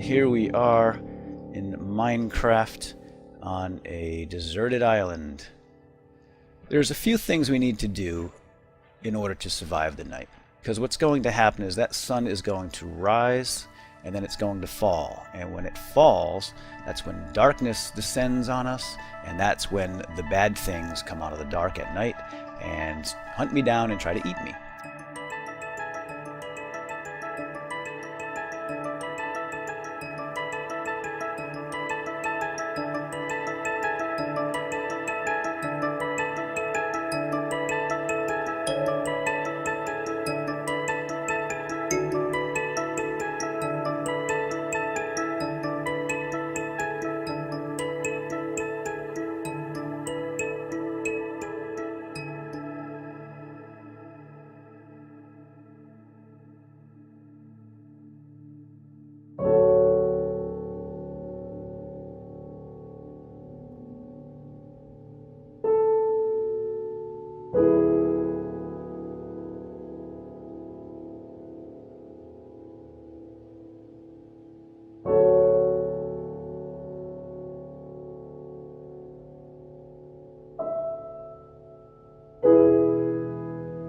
here we are in Minecraft on a deserted island. There's a few things we need to do in order to survive the night. Because what's going to happen is that sun is going to rise and then it's going to fall. And when it falls, that's when darkness descends on us, and that's when the bad things come out of the dark at night and hunt me down and try to eat me.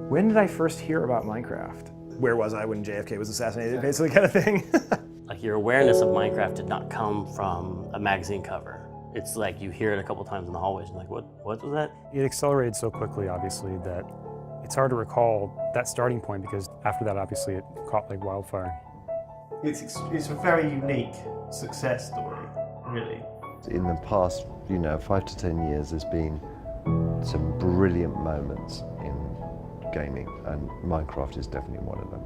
When did I first hear about Minecraft? Where was I when JFK was assassinated, basically, kind of thing? Like, your awareness of Minecraft did not come from a magazine cover. It's like you hear it a couple times in the hallways and like, what was that? It accelerated so quickly, obviously, that it's hard to recall that starting point, because after that, obviously, it caught like wildfire. It's a very unique success story, really. In the past, 5 to 10 years, there's been some brilliant moments in gaming, and Minecraft is definitely one of them.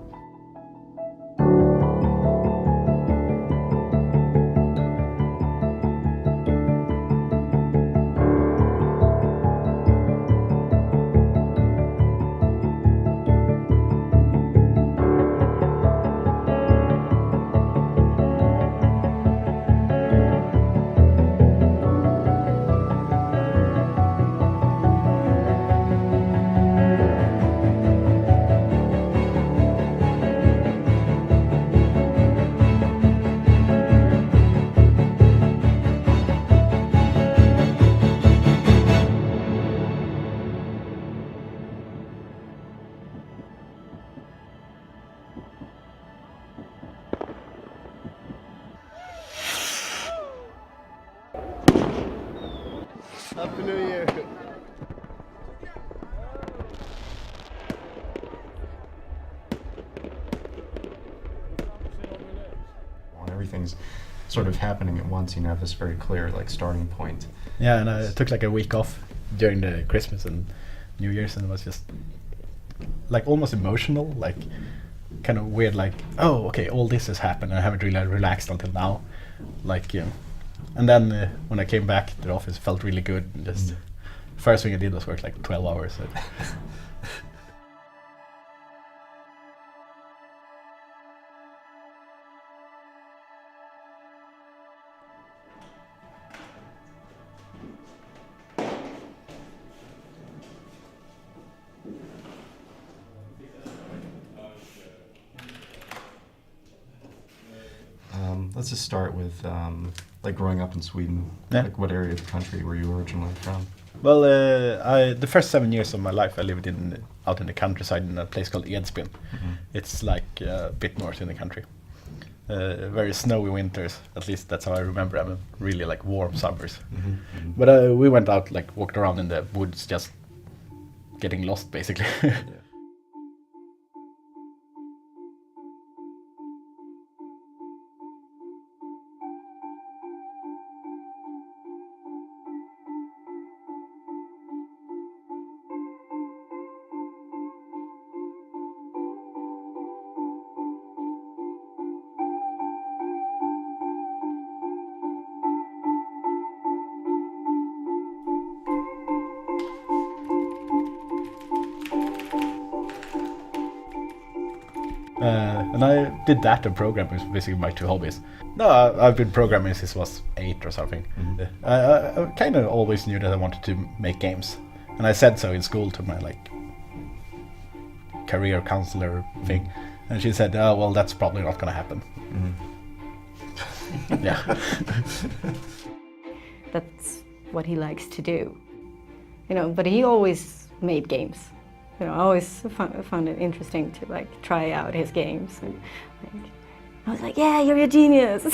Happy New Year! Everything's sort of happening at once, this very clear starting point. Yeah, and I took like a week off during the Christmas and New Year's, and it was just like almost emotional, like kind of weird, like, oh, okay, all this has happened and I haven't really relaxed until now, and then when I came back to the office, it felt really good. And just first thing I did was work like 12 hours. So. Let's just start with growing up in Sweden. Yeah. Like, what area of the country were you originally from? Well, the first 7 years of my life I lived out in the countryside in a place called Edsbyn. Mm-hmm. It's like a bit north in the country. Very snowy winters, at least that's how I remember them. Really like warm summers. Mm-hmm. Mm-hmm. But we went out, like walked around in the woods, just getting lost basically. Yeah. And I did that and programming was basically my two hobbies. No, I've been programming since I was 8 or something. Mm-hmm. I kind of always knew that I wanted to make games, and I said so in school to my career counselor thing, and she said, "Oh well, that's probably not going to happen." Mm-hmm. Yeah. That's what he likes to do. You know, but he always made games. You know, I always found it interesting to like try out his games. And, like, I was like, yeah, you're a genius.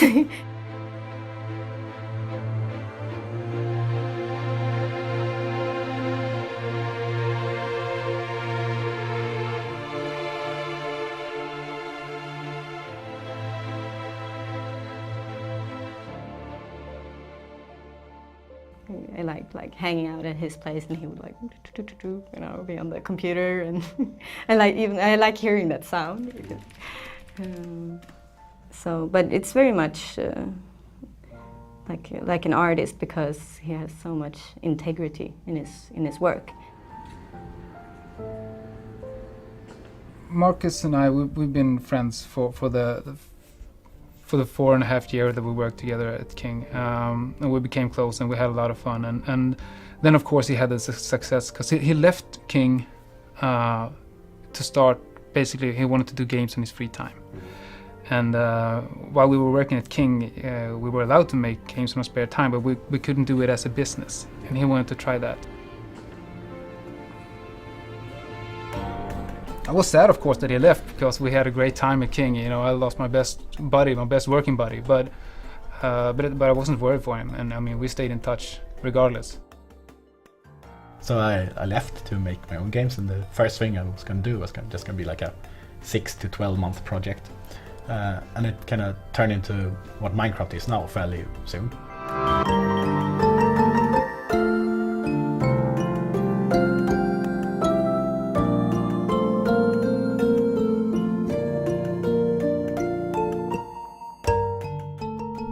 I liked like hanging out at his place, and he would like, you know, be on the computer, and I like hearing that sound. So, but it's very much like an artist, because he has so much integrity in his work. Marcus and I, we've been friends for the 4.5 years that we worked together at King, and we became close, and we had a lot of fun. And then of course he had the success, because he left King to start. Basically, he wanted to do games in his free time. And while we were working at King, we were allowed to make games in our spare time, but we couldn't do it as a business. And he wanted to try that. I was sad, of course, that he left, because we had a great time at King. You know, I lost my best buddy, my best working buddy, but I wasn't worried for him, and I mean, we stayed in touch regardless. So I left to make my own games, and the first thing I was going to do was just going to be like a 6 to 12 month project, and it kind of turned into what Minecraft is now fairly soon.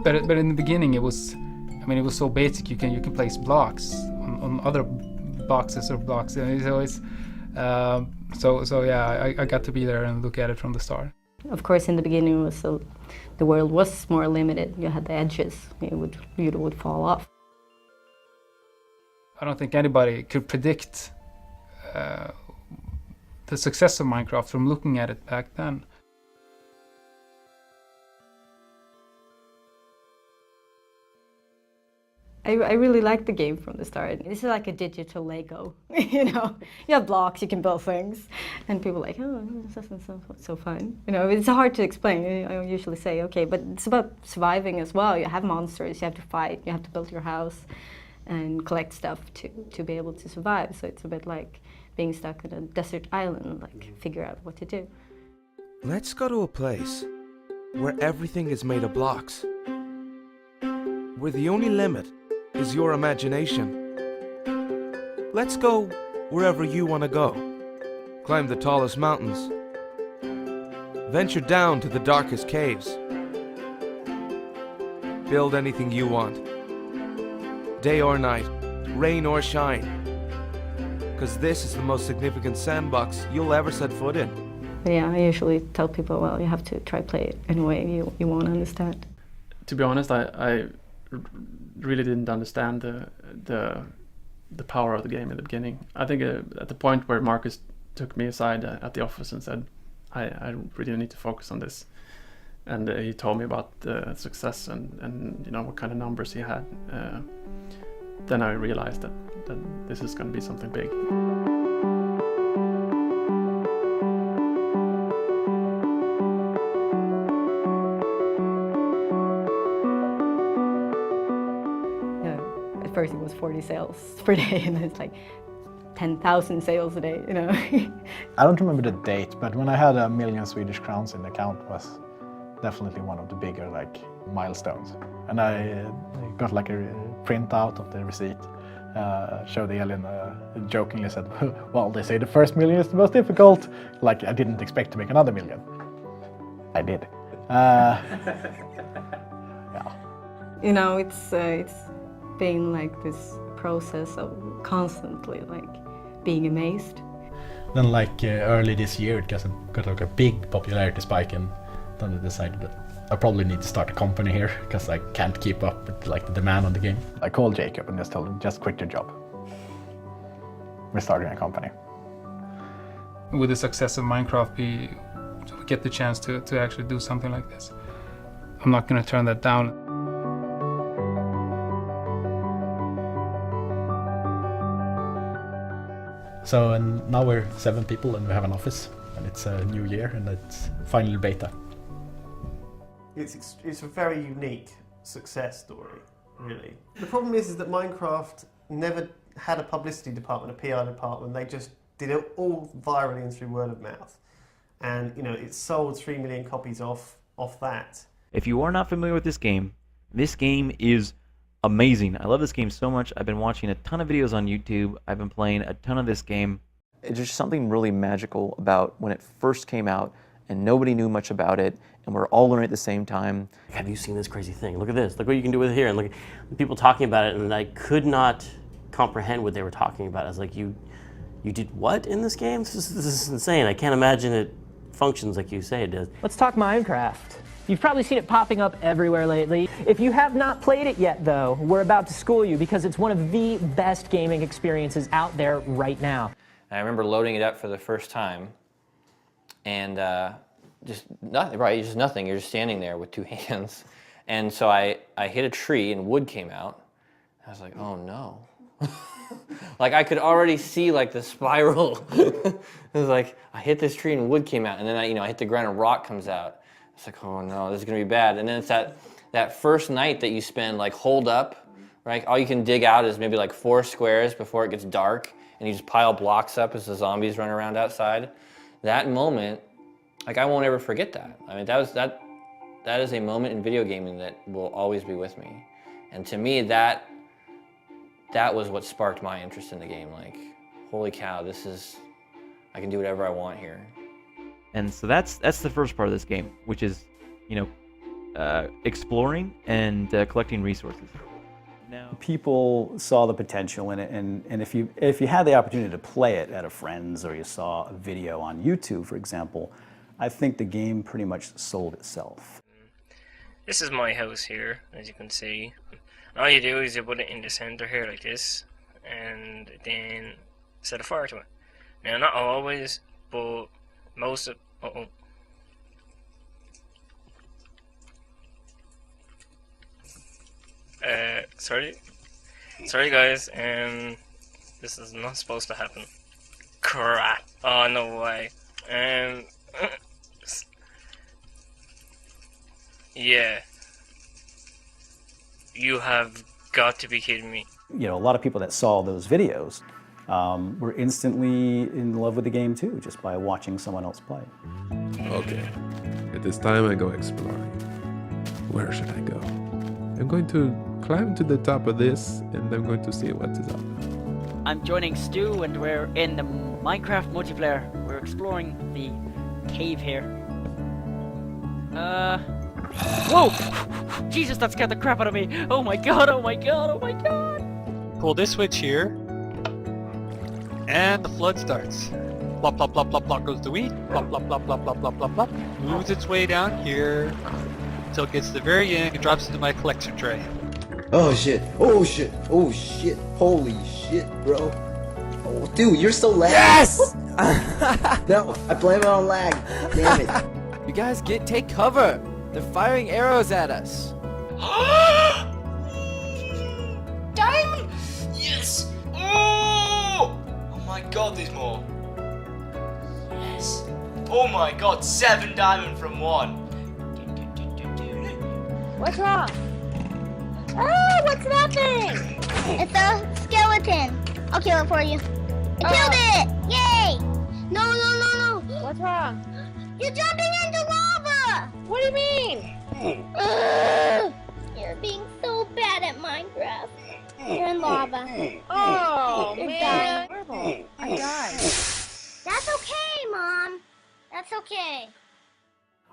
But in the beginning, it was so basic. You can place blocks on other boxes or blocks, and it's always so yeah. I got to be there and look at it from the start. Of course, in the beginning, the world was more limited. You had the edges; you would fall off. I don't think anybody could predict the success of Minecraft from looking at it back then. I really liked the game from the start. This is like a digital Lego, you know. You have blocks, you can build things, and people are like, oh, this doesn't sound so fun. You know, it's hard to explain. I usually say, okay, but it's about surviving as well. You have monsters, you have to fight, you have to build your house, and collect stuff to be able to survive. So it's a bit like being stuck on a desert island, like figure out what to do. Let's go to a place where everything is made of blocks, where the only limit is your imagination. Let's go wherever you want to go. Climb the tallest mountains. Venture down to the darkest caves. Build anything you want. Day or night, rain or shine. Because this is the most significant sandbox you'll ever set foot in. But yeah, I usually tell people, well, you have to try play it in a way you won't understand. To be honest, I really didn't understand the power of the game in the beginning. I think at the point where Marcus took me aside at the office and said, I really need to focus on this, and he told me about the success and you know what kind of numbers he had, then I realized that this is going to be something big. At first it was 40 sales per day, and it's like 10,000 sales a day, you know. I don't remember the date, but when I had 1 million Swedish crowns in the account was definitely one of the bigger milestones. And I got like a printout of the receipt, showed Elin, jokingly said, well, they say the first million is the most difficult. Like, I didn't expect to make another million. I did. Yeah. You know, it's been like this process of constantly being amazed. Then early this year it got like a big popularity spike, and then I decided that I probably need to start a company here because I can't keep up with the demand on the game. I called Jacob and just told him, just quit your job. We're starting a company. With the success of Minecraft, we get the chance to actually do something like this. I'm not going to turn that down. So and now we're 7 people and we have an office, and it's a new year and it's final beta. It's a very unique success story, really. The problem is that Minecraft never had a publicity department, a PR department. They just did it all virally and through word of mouth. And, you know, it sold 3 million copies off that. If you are not familiar with this game is amazing. I love this game so much. I've been watching a ton of videos on YouTube. I've been playing a ton of this game. It's just something really magical about when it first came out and nobody knew much about it and we're all learning at the same time. Have you seen this crazy thing? Look at this. Look what you can do with it here. And look at people talking about it, and I could not comprehend what they were talking about. I was like, you did what in this game? This is insane. I can't imagine it functions like you say it does. Let's talk Minecraft. You've probably seen it popping up everywhere lately. If you have not played it yet, though, we're about to school you because it's one of the best gaming experiences out there right now. I remember loading it up for the first time, and just nothing, right? Just nothing. You're just standing there with 2 hands. And so I hit a tree and wood came out. I was like, oh no. Like I could already see like the spiral. It was like, I hit this tree and wood came out, and then I hit the ground and rock comes out. It's like, oh no, this is gonna be bad. And then it's that first night that you spend like holed up, right? All you can dig out is maybe like 4 squares before it gets dark, and you just pile blocks up as the zombies run around outside. That moment, like I won't ever forget that. I mean, that is a moment in video gaming that will always be with me. And to me, that was what sparked my interest in the game. Like, holy cow, I can do whatever I want here. And so that's the first part of this game, which is, exploring and collecting resources. Now, people saw the potential in it, and if you had the opportunity to play it at a friend's, or you saw a video on YouTube, for example, I think the game pretty much sold itself. This is my house here, as you can see. All you do is you put it in the center here like this, and then set a fire to it. Now, not always, but most of... Sorry guys, this is not supposed to happen. Crap. Oh, no way. Yeah. You have got to be kidding me. You know, a lot of people that saw those videos were instantly in love with the game too, just by watching someone else play. Okay, it is time I go exploring. Where should I go? I'm going to climb to the top of this, and I'm going to see what is up. I'm joining Stu, and we're in the Minecraft multiplayer. We're exploring the cave here. Whoa! Jesus, that scared the crap out of me! Oh my god, oh my god, oh my god! Pull this switch here, and the flood starts. Plop, plop, plop, plop, plop goes the wheat. Plop, plop, plop, plop, plop, plop, plop, plop. Moves its way down here until it gets to the very end and drops into my collection tray. Oh shit, oh shit, oh shit, holy shit, bro. Oh, dude, you're so lag. Yes! No, I blame it on lag. Damn it. You guys take cover. They're firing arrows at us. Diamond! Yes! Oh! Oh my god, there's more. Yes. Oh my god, 7 diamond from 1. What's wrong? Oh, what's nothing? It's a skeleton. I'll kill it for you. I killed it! Yay! No, no, no, no. What's wrong? You're jumping into lava! What do you mean? You're being so bad at Minecraft. You're in lava. Oh, You're man. dying. I died. That's okay, Mom. That's okay.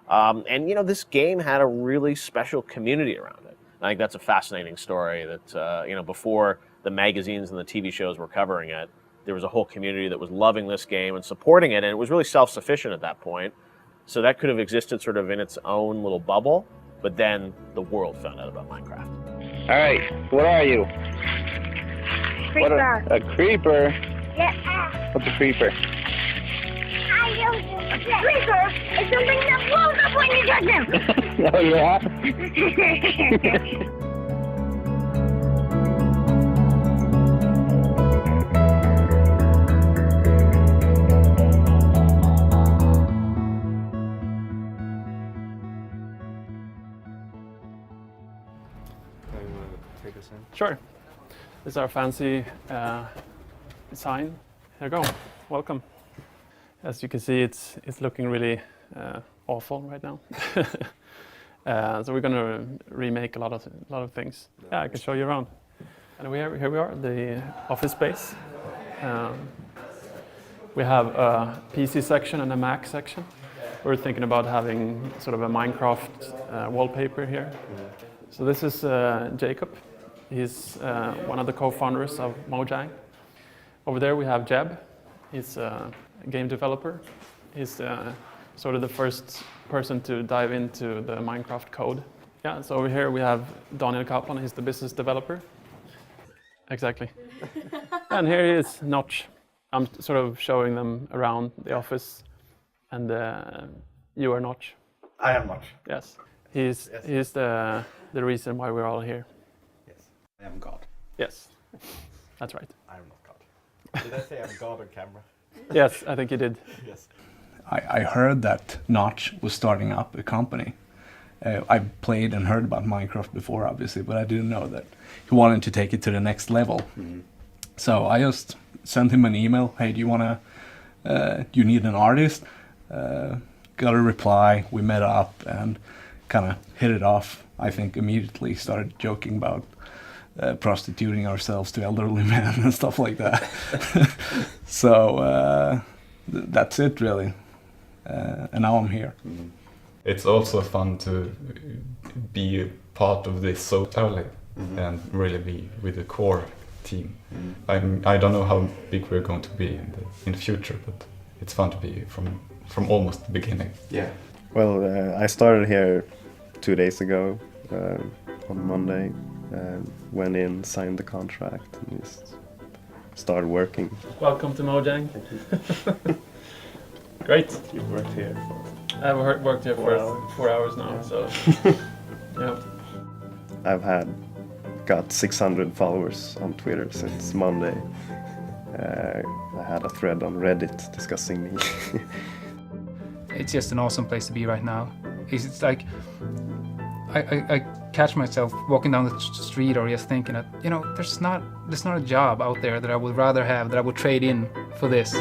And you know, this game had a really special community around it. I think that's a fascinating story that, you know, before the magazines and the TV shows were covering it, there was a whole community that was loving this game and supporting it, and it was really self-sufficient at that point. So that could have existed sort of in its own little bubble, but then the world found out about Minecraft. All right, what are you? Creeper. A creeper? Yeah. What's a creeper? I don't know. A creeper is something that blows up when you touch them. Oh, yeah? Sure. This is our fancy sign. Here you go. Welcome. As you can see, it's looking really awful right now. So we're going to remake a lot of things. Yeah, I can show you around. And here we are, the office space. We have a PC section and a Mac section. We're thinking about having sort of a Minecraft wallpaper here. So this is Jacob. He's one of the co-founders of Mojang. Over there we have Jeb. He's a game developer. He's sort of the first person to dive into the Minecraft code. Yeah, so over here we have Daniel Kaplan. He's the business developer. Exactly. And here he is, Notch. I'm sort of showing them around the office. And you are Notch. I am Notch. Yes. He's the reason why we're all here. Yes. I am God. Yes. That's right. I am not God. Did I say I'm God on camera? Yes, I think you did. Yes. I heard that Notch was starting up a company. I played and heard about Minecraft before, obviously, but I didn't know that he wanted to take it to the next level. Mm-hmm. So I just sent him an email. Hey, do you need an artist? Got a reply. We met up and kind of hit it off. I think immediately started joking about prostituting ourselves to elderly men and stuff like that. So that's it, really. And now I'm here. Mm-hmm. It's also fun to be a part of this so early and really be with the core team. I don't know how big we're going to be in the future, but it's fun to be from almost the beginning. Yeah. Well, I started here 2 days ago on Monday. Went in, signed the contract, and just started working. Welcome to Mojang. Great. You've worked here I've worked here for 4 hours now, so yeah. I've got 600 followers on Twitter since Monday. I had a thread on Reddit discussing me. It's just an awesome place to be right now. It's like I catch myself walking down the street or just thinking that, you know, there's not a job out there that I would rather have, that I would trade in for this.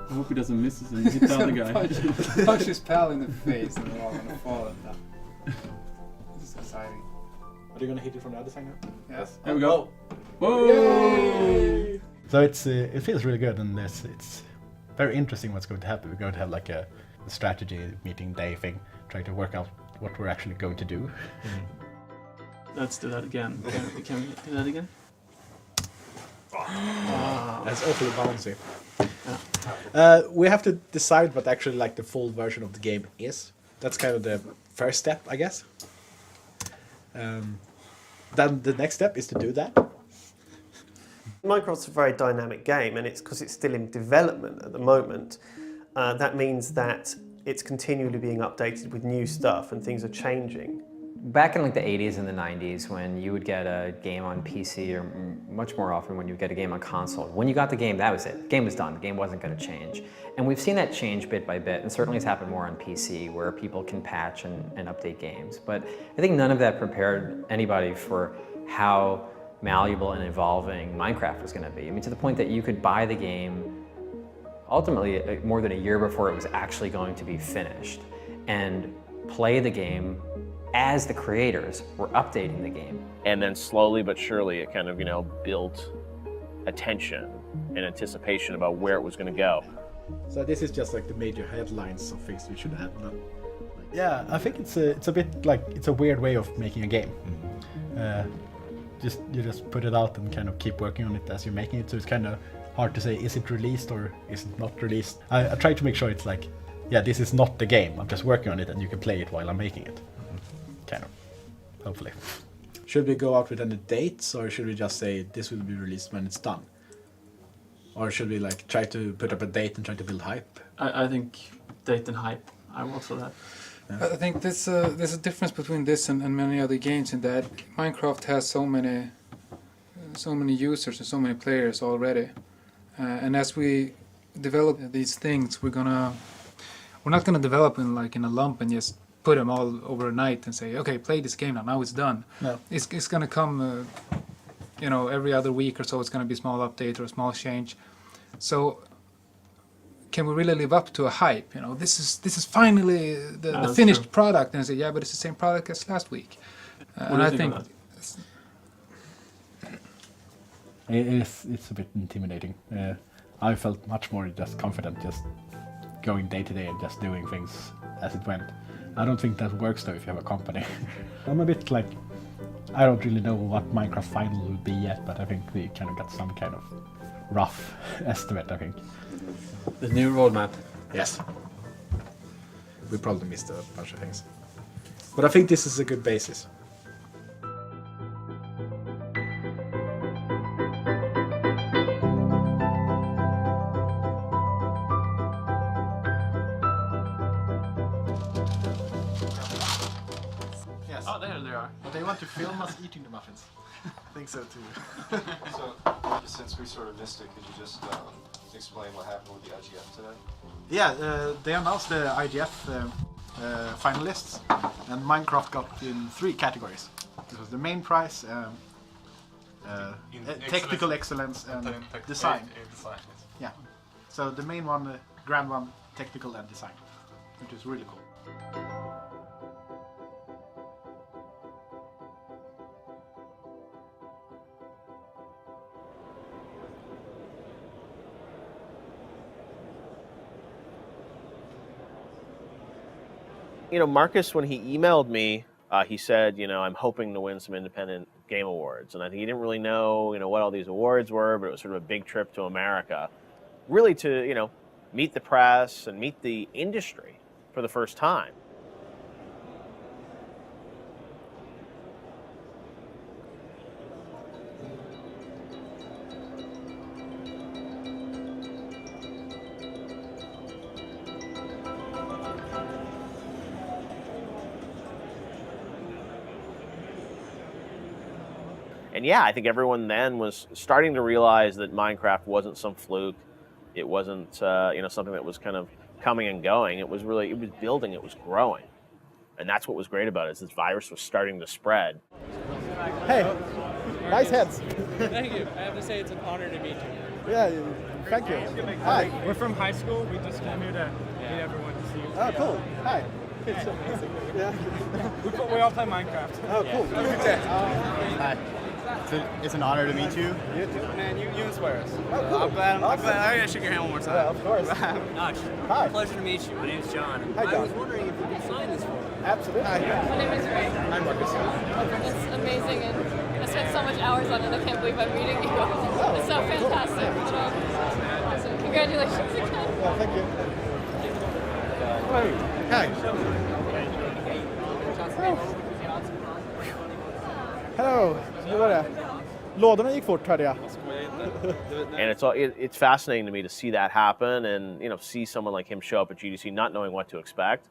I hope he doesn't miss us and hit the other guy. Punch his pal in the face and they're all gonna fall at that. This is exciting. Are you gonna hit it from the other side now? Yes. There we go. Whoa! Yay! So it feels really good, and it's very interesting what's going to happen. We're going to have like a strategy meeting day thing, trying to work out what we're actually going to do. Let's do that again. Can we do that again? That's awfully bouncy. Yeah. We have to decide what actually like the full version of the game is. That's kind of the first step, I guess. Then the next step is to do that. Minecraft's a very dynamic game, and it's because it's still in development at the moment. That means that it's continually being updated with new stuff and things are changing. Back in like the 80s and the 90s, when you would get a game on PC, or much more often when you would get a game on console, when you got the game, that was it. The game was done. The game wasn't going to change. And we've seen that change bit by bit, and certainly it's happened more on PC, where people can patch and update games. But I think none of that prepared anybody for how malleable and evolving Minecraft was going to be. I mean, to the point that you could buy the game ultimately more than a year before it was actually going to be finished, and play the game as the creators were updating the game. And then slowly but surely it kind of, built attention and anticipation about where it was going to go. So this is just like the major headlines of things we should have now. Yeah, I think it's a bit like, it's a weird way of making a game. You just put it out and kind of keep working on it as you're making it, so it's kind of hard to say, is it released or is it not released? I try to make sure it's like, yeah, this is not the game, I'm just working on it and you can play it while I'm making it. Kind of, hopefully. Should we go out with any dates, or should we just say this will be released when it's done? Or should we like try to put up a date and try to build hype? I think date and hype. I work for that. Yeah. I think there's a difference between this and many other games in that Minecraft has so many so many users and so many players already. And as we develop these things, we're not gonna develop in a lump and just put them all over a night and say, okay, play this game now it's done. No. It's gonna come, every other week or so. It's gonna be a small update or a small change. So can we really live up to a hype? This is finally the finished product, and I say, yeah, but it's the same product as last week. And I think it's a bit intimidating. I felt much more just confident just going day to day and just doing things as it went. I don't think that works though if you have a company. I'm a bit like, I don't really know what Minecraft Final will be yet, but I think we kind of got some kind of rough estimate, I think. The new roadmap, yes. We probably missed a bunch of things. But I think this is a good basis. Yes. Oh, there they are. But they want to film us eating the muffins. I think so too. So, since we sort of missed it, could you just explain what happened with the IGF today? Yeah, they announced the IGF finalists, and Minecraft got in 3 categories. This was the main prize, technical excellence and design. Yeah. So the main one, the grand one, technical and design, which is really cool. Marcus, when he emailed me, he said, I'm hoping to win some independent game awards. And I think he didn't really know, what all these awards were, but it was sort of a big trip to America, really to, meet the press and meet the industry for the first time. And yeah, I think everyone then was starting to realize that Minecraft wasn't some fluke. It wasn't, something that was kind of coming and going. It was building, it was growing. And that's what was great about it, is this virus was starting to spread. Hey, nice heads. Thank you. I have to say it's an honor to meet you. Yeah, thank you. Hi. We're from high school. We just came here to meet everyone to see you. Oh, cool. Hi. It's amazing. Yeah. We all play Minecraft. Oh, cool. Hi. It's an honor to meet you. You too. Man, you inspire us. Oh, cool. I'm glad Awesome. I gotta shake your hand one more time. Yeah, of course. Notch. Hi. Pleasure to meet you. My name's John. Hi, John. I was wondering if you could sign this for me. Absolutely. Hi. My name is Ray. I'm Marcus. It's amazing, and I spent so much hours on it. I can't believe I'm meeting you. It's so fantastic. But, awesome. Congratulations again. Well, thank you. Hello. Hur var det? Lådorna gick fort, hörde jag. And it's fascinating to me to see that happen and see someone like him show up at GDC not knowing what to expect,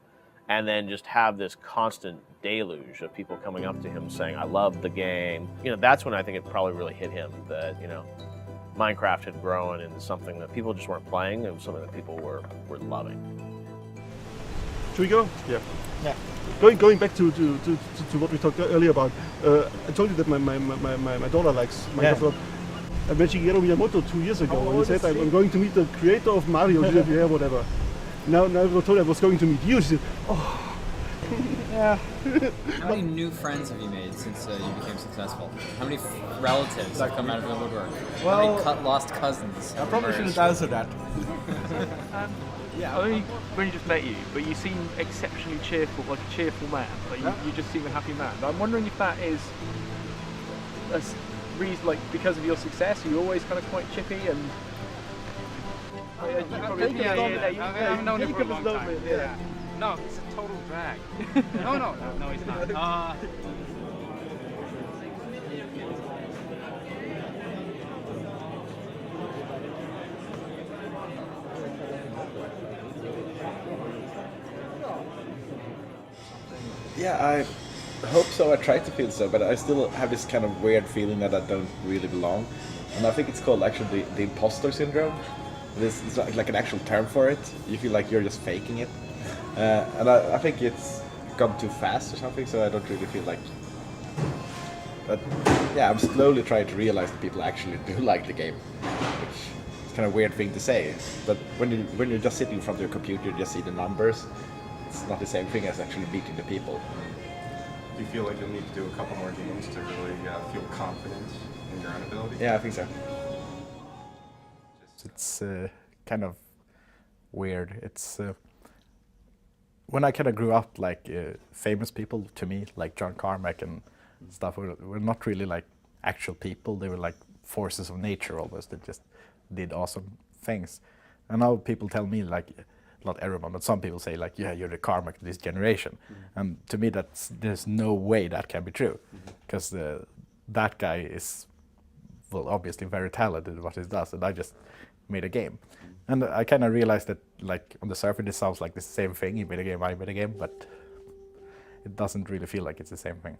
and then just have this constant deluge of people coming up to him saying, I love the game. That's when I think it probably really hit him that, Minecraft had grown into something that people just weren't playing. It was something that people were loving. Should we go? Yeah. Going back to what we talked earlier about, I told you that my daughter likes Minecraft a lot. I met Shigeru Miyamoto 2 years ago, and he said, I'm going to meet the creator of Mario. She said, yeah, whatever. Now I told her I was going to meet you. She said, oh. Yeah. How many new friends have you made since you became successful? How many relatives have come out of the woodwork? Well, How many lost cousins? I probably shouldn't answer that. Yeah, I only really just met you, but you seem exceptionally cheerful, like a cheerful man. Like you just seem a happy man. I'm wondering if that is a reason, like because of your success. You're always kind of quite chippy and. I've known him for a long time. Yeah. No, he's a total drag. No, he's not. Yeah, hope so. I try to feel so, but I still have this kind of weird feeling that I don't really belong. And I think it's called actually the imposter syndrome. This is like an actual term for it. You feel like you're just faking it. And I think it's gone too fast or something, so I don't really feel like... But yeah, I'm slowly trying to realize that people actually do like the game. Which is kind of a weird thing to say. But when you're just sitting in front of your computer, you just see the numbers. It's not the same thing as actually meeting the people. Do you feel like you'll need to do a couple more games to really feel confident in your own ability? Yeah, I think so. It's kind of weird. It's when I kind of grew up, like famous people to me, like John Carmack and stuff, were not really like actual people. They were like forces of nature almost that just did awesome things. And now people tell me, like, not everyone, but some people say, like, yeah, you're the Carmack of this generation. And to me, there's no way that can be true, because that guy is, well, obviously very talented at what he does, and I just made a game. And I kind of realized that, like, on the surface it sounds like the same thing. He made a game, I made a game, but it doesn't really feel like it's the same thing.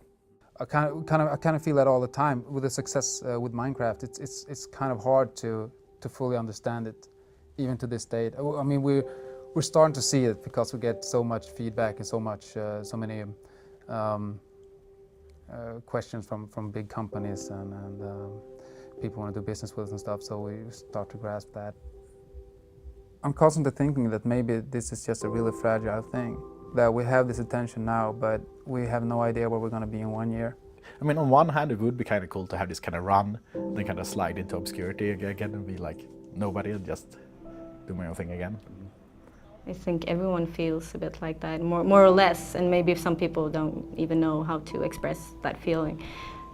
I kind of feel that all the time with the success with Minecraft. It's kind of hard to fully understand it, even to this date. I mean, we're starting to see it because we get so much feedback and so many questions from big companies and people want to do business with us and stuff. So we start to grasp that. I'm constantly thinking that maybe this is just a really fragile thing. That we have this attention now, but we have no idea where we're going to be in 1 year. I mean, on one hand, it would be kind of cool to have this kind of run, then kind of slide into obscurity again and be like nobody and just do my own thing again. I think everyone feels a bit like that, more or less, and maybe some people don't even know how to express that feeling.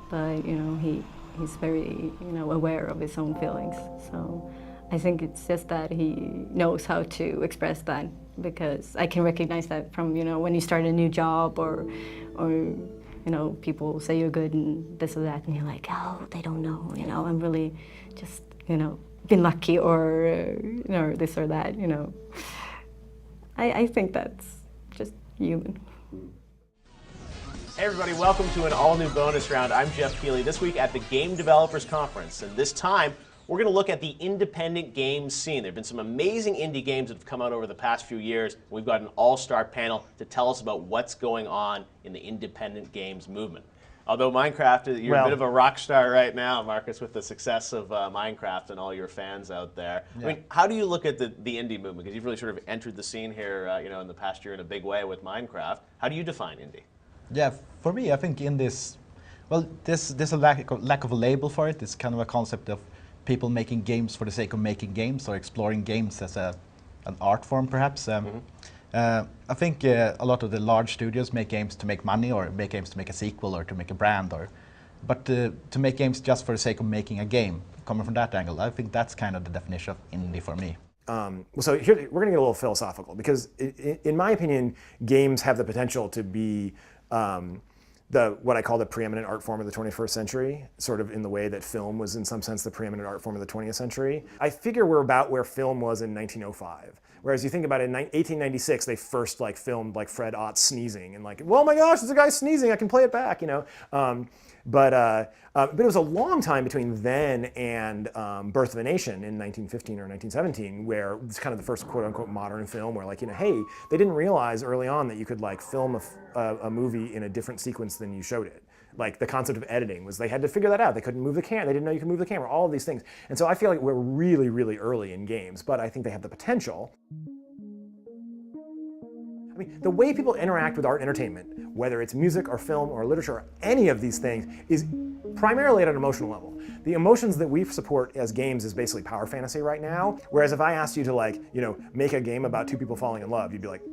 But you know, he's very aware of his own feelings. So I think it's just that he knows how to express that, because I can recognize that from when you start a new job or people say you're good and this or that, and you're like, oh, they don't know, I'm really just been lucky or this or that, I think that's just human. Hey everybody, welcome to an all-new bonus round. I'm Jeff Keighley. This week at the Game Developers Conference, and this time we're going to look at the independent game scene. There have been some amazing indie games that have come out over the past few years. We've got an all-star panel to tell us about what's going on in the independent games movement. Although Minecraft, you're a bit of a rock star right now, Marcus, with the success of Minecraft and all your fans out there. Yeah. I mean, how do you look at the indie movement? Because you've really sort of entered the scene here, in the past year in a big way with Minecraft. How do you define indie? Yeah, for me, I think indie is, well, there's a lack of a label for it. It's kind of a concept of people making games for the sake of making games, or exploring games as an art form, perhaps. I think a lot of the large studios make games to make money, or make games to make a sequel, or to make a brand, but to make games just for the sake of making a game, coming from that angle, I think that's kind of the definition of indie for me. So here we're going to get a little philosophical, because in my opinion, games have the potential to be what I call the preeminent art form of the 21st century, sort of in the way that film was in some sense the preeminent art form of the 20th century. I figure we're about where film was in 1905. Whereas you think about it, in 1896, they first filmed Fred Ott sneezing and well, my gosh, there's a guy sneezing, I can play it back, But it was a long time between then and Birth of a Nation in 1915 or 1917, where it's kind of the first quote-unquote modern film where hey, they didn't realize early on that you could film a movie in a different sequence than you showed it. The concept of editing was they had to figure that out. They couldn't move the camera. They didn't know you could move the camera, all of these things. And so I feel like we're really, really early in games, but I think they have the potential. I mean, the way people interact with art and entertainment, whether it's music or film or literature or any of these things, is primarily at an emotional level. The emotions that we support as games is basically power fantasy right now. Whereas if I asked you to make a game about two people falling in love, you'd be like,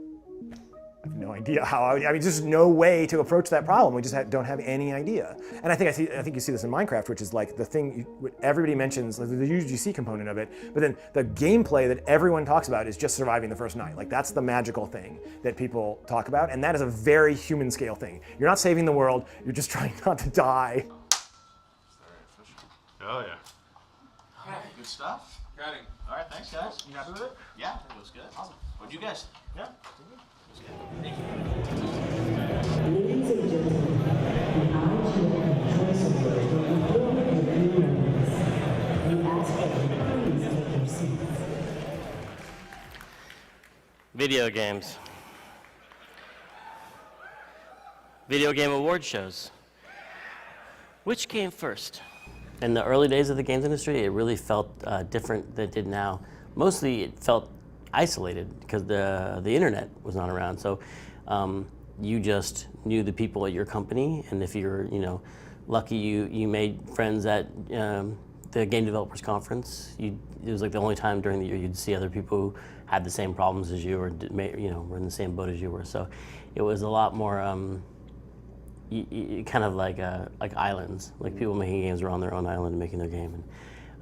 I have no idea how. I mean, there's just no way to approach that problem. We just don't have any idea. And I think you see this in Minecraft, which is the thing everybody mentions, the UGC component of it. But then the gameplay that everyone talks about is just surviving the first night. That's the magical thing that people talk about, and that is a very human scale thing. You're not saving the world. You're just trying not to die. Oh yeah. Okay, good stuff. Got it. All right, thanks guys. You happy with it? Yeah, it was good. Awesome. What'd you guys? Yeah. Thank you. Ladies and gentlemen, Video games. Video game award shows. Which came first? In the early days of the games industry, it really felt different than it did now. Mostly it felt isolated because the internet was not around. So you just knew the people at your company, and if you're lucky, you made friends at the Game Developers Conference. It was like the only time during the year you'd see other people who had the same problems as you, or were in the same boat as you were. So it was a lot more kind of like islands, like people making games were on their own island and making their game,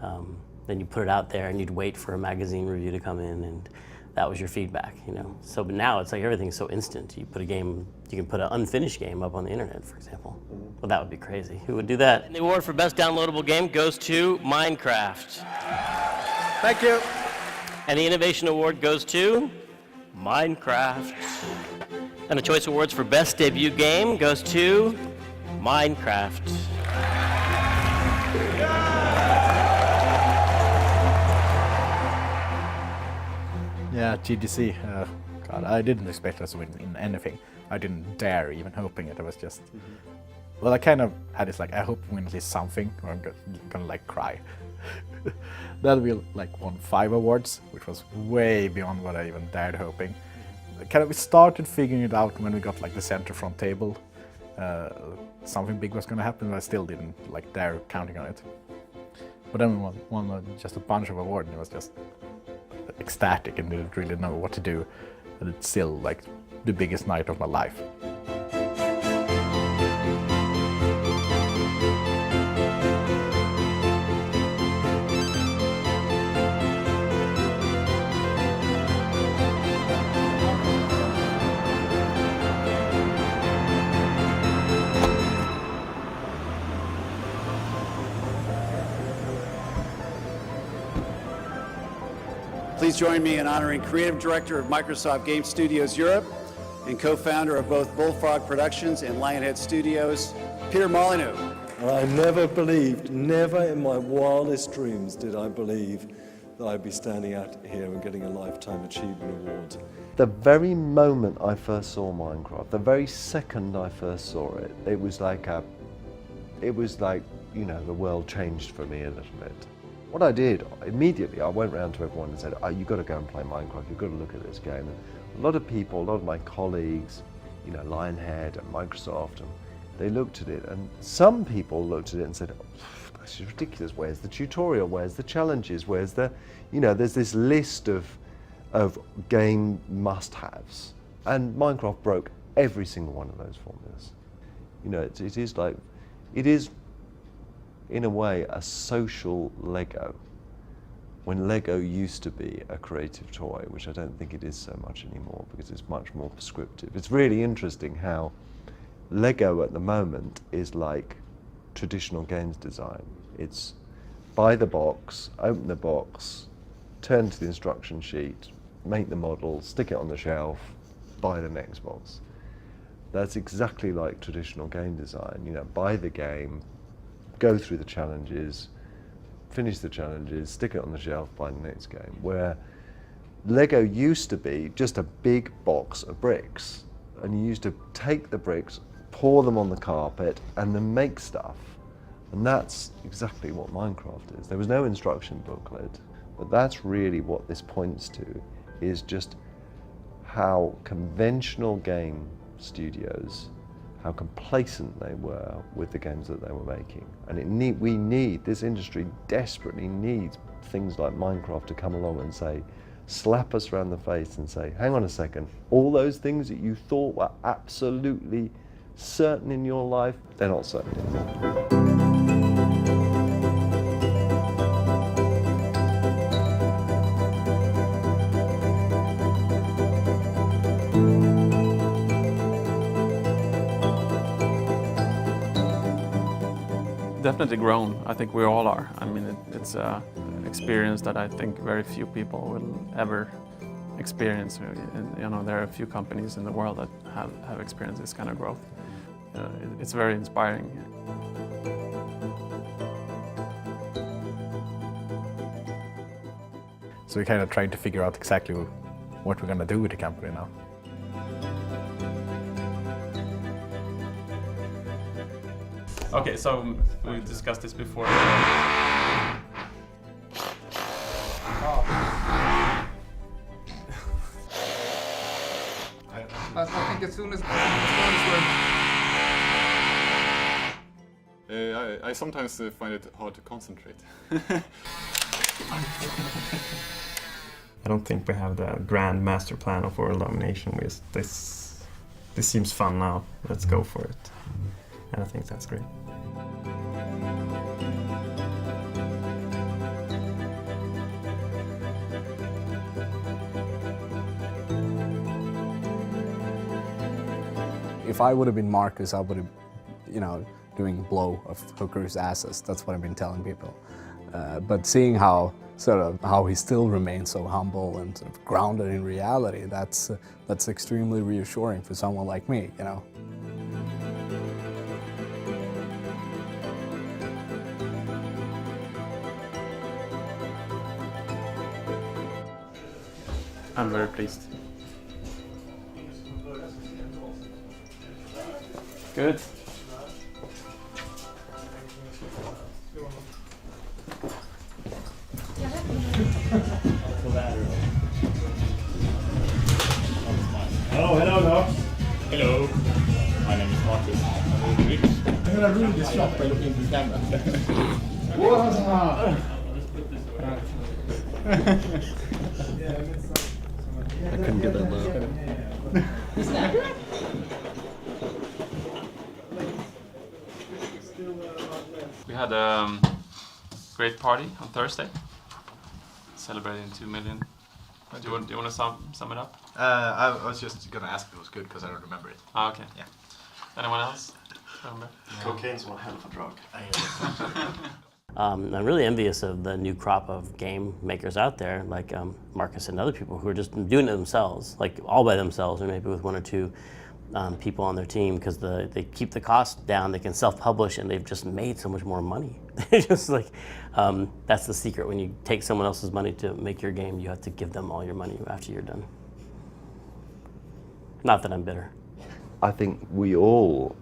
and then you put it out there and you'd wait for a magazine review to come in, and that was your feedback, So, but now it's like everything's so instant. You can put an unfinished game up on the internet, for example. Well, that would be crazy. Who would do that? And the award for best downloadable game goes to Minecraft. Thank you. And the innovation award goes to Minecraft. And the choice awards for best debut game goes to Minecraft. Yeah, GDC. God, I didn't expect us to win in anything. I didn't dare even hoping it. I was just, well, I kind of had this like, I hope we win at least something, or I'm gonna like cry. Then we like won 5 awards, which was way beyond what I even dared hoping. Kind of, we started figuring it out when we got like the center front table. Something big was gonna happen, but I still didn't like dare counting on it. But then we won just a bunch of awards, and it was just ecstatic and didn't really know what to do. And it's still like the biggest night of my life. Please join me in honoring Creative Director of Microsoft Game Studios Europe and co-founder of both Bullfrog Productions and Lionhead Studios, Peter Molyneux. I never believed, never in my wildest dreams did I believe that I'd be standing out here and getting a Lifetime Achievement Award. The very moment I first saw Minecraft, the very second I first saw it, it was like, the world changed for me a little bit. What I did, immediately I went round to everyone and said, oh, you've got to go and play Minecraft, you've got to look at this game. And a lot of people, a lot of my colleagues, Lionhead and Microsoft, and they looked at it, and some people looked at it and said, oh, this is ridiculous, where's the tutorial, where's the challenges, where's the, there's this list of game must-haves. And Minecraft broke every single one of those formulas. It is in a way a social Lego, when Lego used to be a creative toy, which I don't think it is so much anymore because it's much more prescriptive. It's really interesting how Lego at the moment is like traditional games design. It's buy the box, open the box, turn to the instruction sheet, make the model, stick it on the shelf, buy the next box. That's exactly like traditional game design. Buy the game, go through the challenges, finish the challenges, stick it on the shelf, buy the next game. Where Lego used to be just a big box of bricks, and you used to take the bricks, pour them on the carpet, and then make stuff. And that's exactly what Minecraft is. There was no instruction booklet, but that's really what this points to, is just how conventional game studios, how complacent they were with the games that they were making. And this industry desperately needs things like Minecraft to come along and say, slap us around the face and say, hang on a second, all those things that you thought were absolutely certain in your life, they're not certain anymore. Definitely grown. I think we all are. I mean, it's an experience that I think very few people will ever experience. And, there are a few companies in the world that have experienced this kind of growth. It's very inspiring. So we kind of tried to figure out exactly what we're gonna do with the company now. Okay, so we discussed this before. I think as soon as I sometimes find it hard to concentrate. I don't think we have the grand master plan of world domination. This seems fun now. Let's go for it. And I think that's great. If I would have been Marcus, I would have, doing blow of hookers' asses. That's what I've been telling people. But seeing how he still remains so humble and sort of grounded in reality, that's extremely reassuring for someone like me, I'm very pleased. Good. Oh, hello, Lars. Hello. My name is Marcus. I'm really rich. I'm gonna ruin this shot by looking into the camera. I couldn't get that low. We had a great party on Thursday, celebrating 2 million. Do you want to sum it up? I was just gonna ask if it was good because I don't remember it. Ah, okay. Yeah. Anyone else remember? Cocaine's one hell of a drug. I'm really envious of the new crop of game makers out there, like Marcus and other people who are just doing it themselves, like all by themselves, or maybe with one or two people on their team, because they keep the cost down, they can self-publish, and they've just made so much more money. Just like, that's the secret. When you take someone else's money to make your game, you have to give them all your money after you're done. Not that I'm bitter. I think we all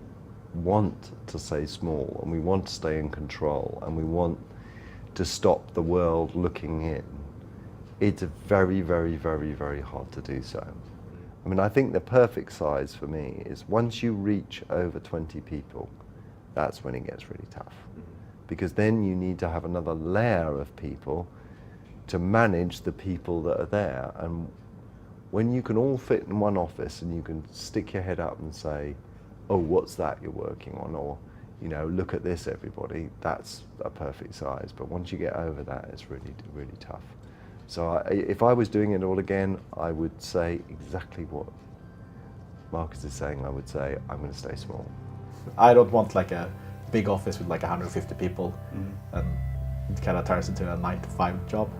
want to stay small, and we want to stay in control, and we want to stop the world looking in. It's very, very, very, very hard to do so. I mean, I think the perfect size for me is once you reach over 20 people, that's when it gets really tough. Because then you need to have another layer of people to manage the people that are there. And when you can all fit in one office and you can stick your head up and say, oh, what's that you're working on? Or, look at this, everybody, that's a perfect size. But once you get over that, it's really, really tough. So if I was doing it all again, I would say exactly what Marcus is saying. I would say, I'm going to stay small. I don't want like a big office with like 150 people and it kind of turns into a 9-to-5 job.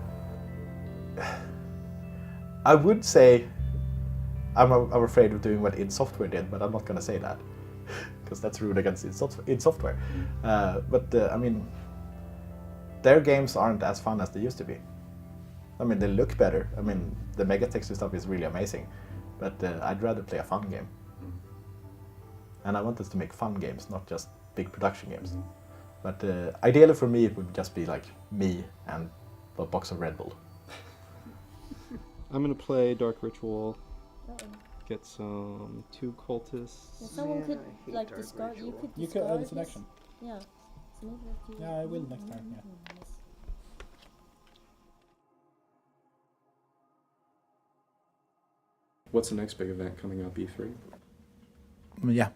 I would say I'm afraid of doing what id Software did, but I'm not going to say that because that's rude against id Software. I mean, their games aren't as fun as they used to be. I mean, they look better. I mean, the megatext stuff is really amazing, but I'd rather play a fun game. And I want us to make fun games, not just big production games. But ideally for me, it would just be like me and a box of Red Bull. I'm gonna play Dark Ritual. Get some 2 cultists. Yeah, someone could like discard. You could discard. It's an action. Yeah. So maybe if you I will next time. Yeah. Yes. What's the next big event coming up, E3? Yeah.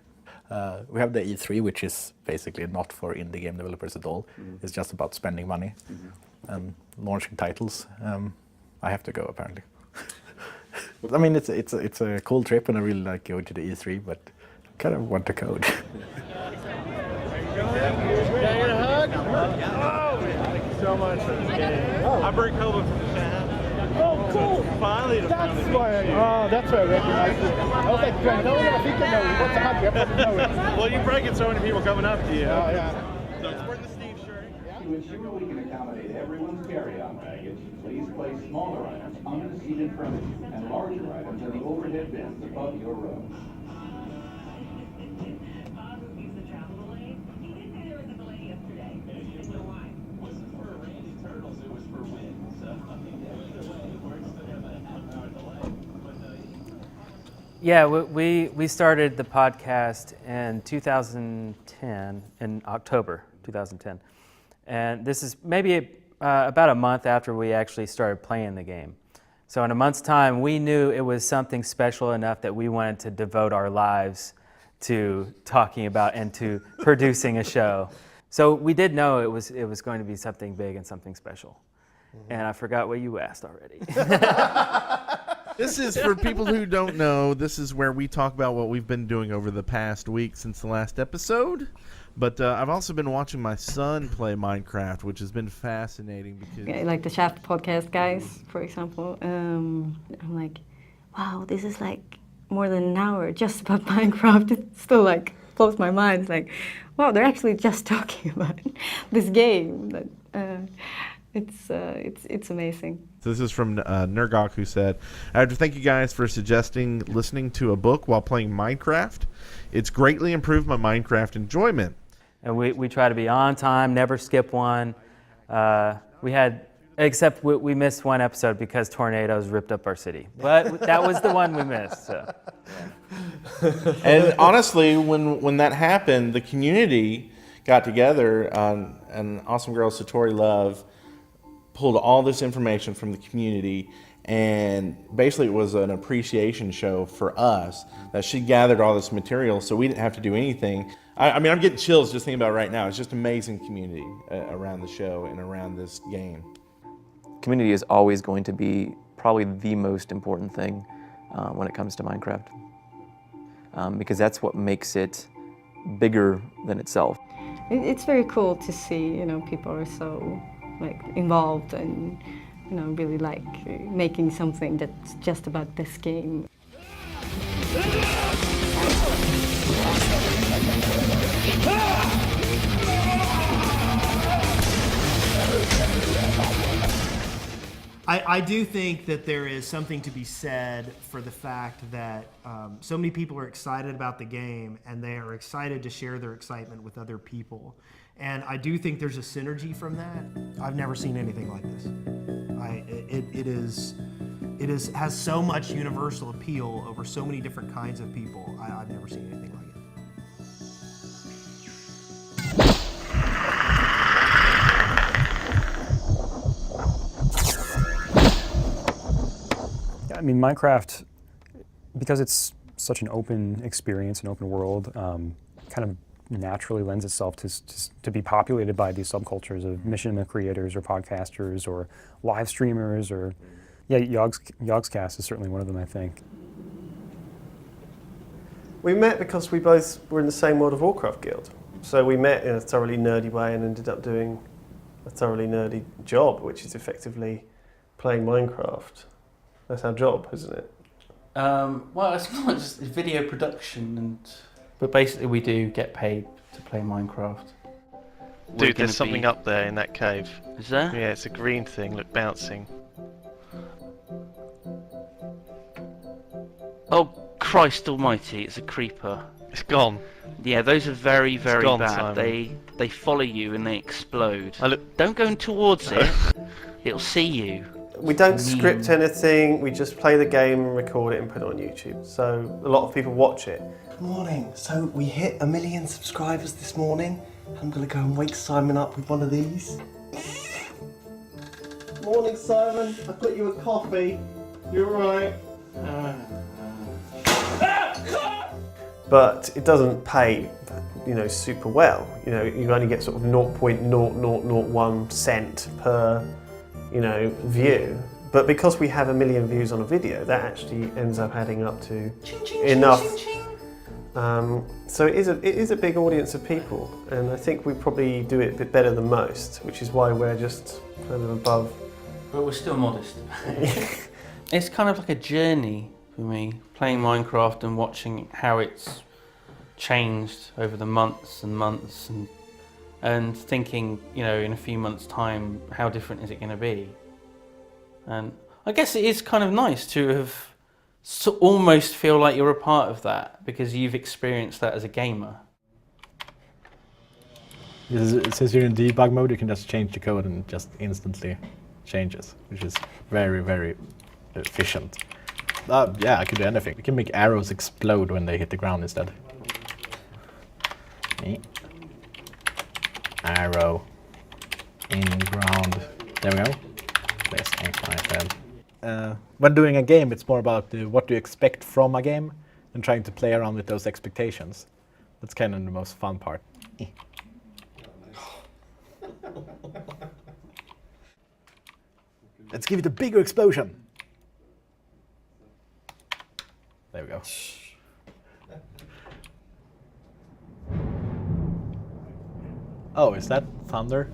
We have the E3, which is basically not for indie game developers at all. It's just about spending money and launching titles. I have to go apparently. I mean, it's a cool trip, and I really like going to the E3, but I kind of want to code. Can I get a hug? Oh, thank you so much. I bring Koba from Japan. Oh, cool! Finally, that's why. That's why I recognized it. I was like, I think I know it. What's a hug? I probably know it. Well, you break it so many people coming up to you. Oh, yeah. So it's wearing the Steve shirt. To ensure we can accommodate everyone's carry-on baggage, please place smaller items under the seat in front of you and larger items in the overhead bins above your row. Yeah, we started the podcast in 2010, in October 2010. And this is maybe about a month after we actually started playing the game. So in a month's time, we knew it was something special enough that we wanted to devote our lives to talking about and to producing a show. So we did know it was going to be something big and something special. And I forgot what you asked already. This is, for people who don't know, this is where we talk about what we've been doing over the past week since the last episode. But I've also been watching my son play Minecraft, which has been fascinating because... Yeah, like the Shaft podcast guys, for example. I'm like, wow, this is like more than an hour just about Minecraft. It still like blows my mind. It's like, wow, they're actually just talking about this game. That, it's amazing. So this is from Nergok, who said, I have to thank you guys for suggesting listening to a book while playing Minecraft. It's greatly improved my Minecraft enjoyment. And we try to be on time, never skip one. Except we missed one episode because tornadoes ripped up our city. But that was the one we missed. So. And honestly, when that happened, the community got together, and Awesome Girl Satori Love pulled all this information from the community, and basically it was an appreciation show for us that she gathered all this material so we didn't have to do anything. I mean, I'm getting chills just thinking about it right now. It's just amazing community around the show and around this game. Community is always going to be probably the most important thing when it comes to Minecraft, because that's what makes it bigger than itself. It's very cool to see, people are so involved and really making something that's just about this game. I do think that there is something to be said for the fact that so many people are excited about the game, and they are excited to share their excitement with other people. And I do think there's a synergy from that. I've never seen anything like this. It has so much universal appeal over so many different kinds of people. I've never seen anything like it. I mean, Minecraft, because it's such an open experience, an open world, kind of naturally lends itself to be populated by these subcultures of machinima creators or podcasters or live streamers, or Yogscast is certainly one of them, I think. We met because we both were in the same World of Warcraft guild. So we met in a thoroughly nerdy way and ended up doing a thoroughly nerdy job, which is effectively playing Minecraft. That's our job, isn't it? Well, it's not just video production, but basically we do get paid to play Minecraft. Dude, there's something up there in that cave. Is there? Yeah, it's a green thing, look, bouncing. Oh, Christ almighty, it's a creeper. It's gone. Yeah, those are very, very gone, bad. Simon. They follow you and they explode. Don't go towards it, it'll see you. We don't script anything, we just play the game and record it and put it on YouTube. So a lot of people watch it. Good morning. So we hit 1 million subscribers this morning. I'm going to go and wake Simon up with one of these. Morning, Simon. I got you a coffee. You alright? But it doesn't pay, super well. You only get sort of 0.0001 cent per view, but because we have 1 million views on a video, that actually ends up adding up to enough. So it is a big audience of people, and I think we probably do it a bit better than most, which is why we're just kind of above. But we're still modest. It's kind of like a journey for me, playing Minecraft and watching how it's changed over the months and months, and thinking, you know, in a few months' time, how different is it going to be? And I guess it is kind of nice to have almost feel like you're a part of that because you've experienced that as a gamer. Since you're in debug mode, you can just change the code and it just instantly changes, which is very, very efficient. Yeah, I could do anything. You can make arrows explode when they hit the ground instead. Arrow in ground. There we go. Place when doing a game, it's more about what do you expect from a game and trying to play around with those expectations. That's kind of the most fun part. Let's give it a bigger explosion. There we go. Oh, is that thunder?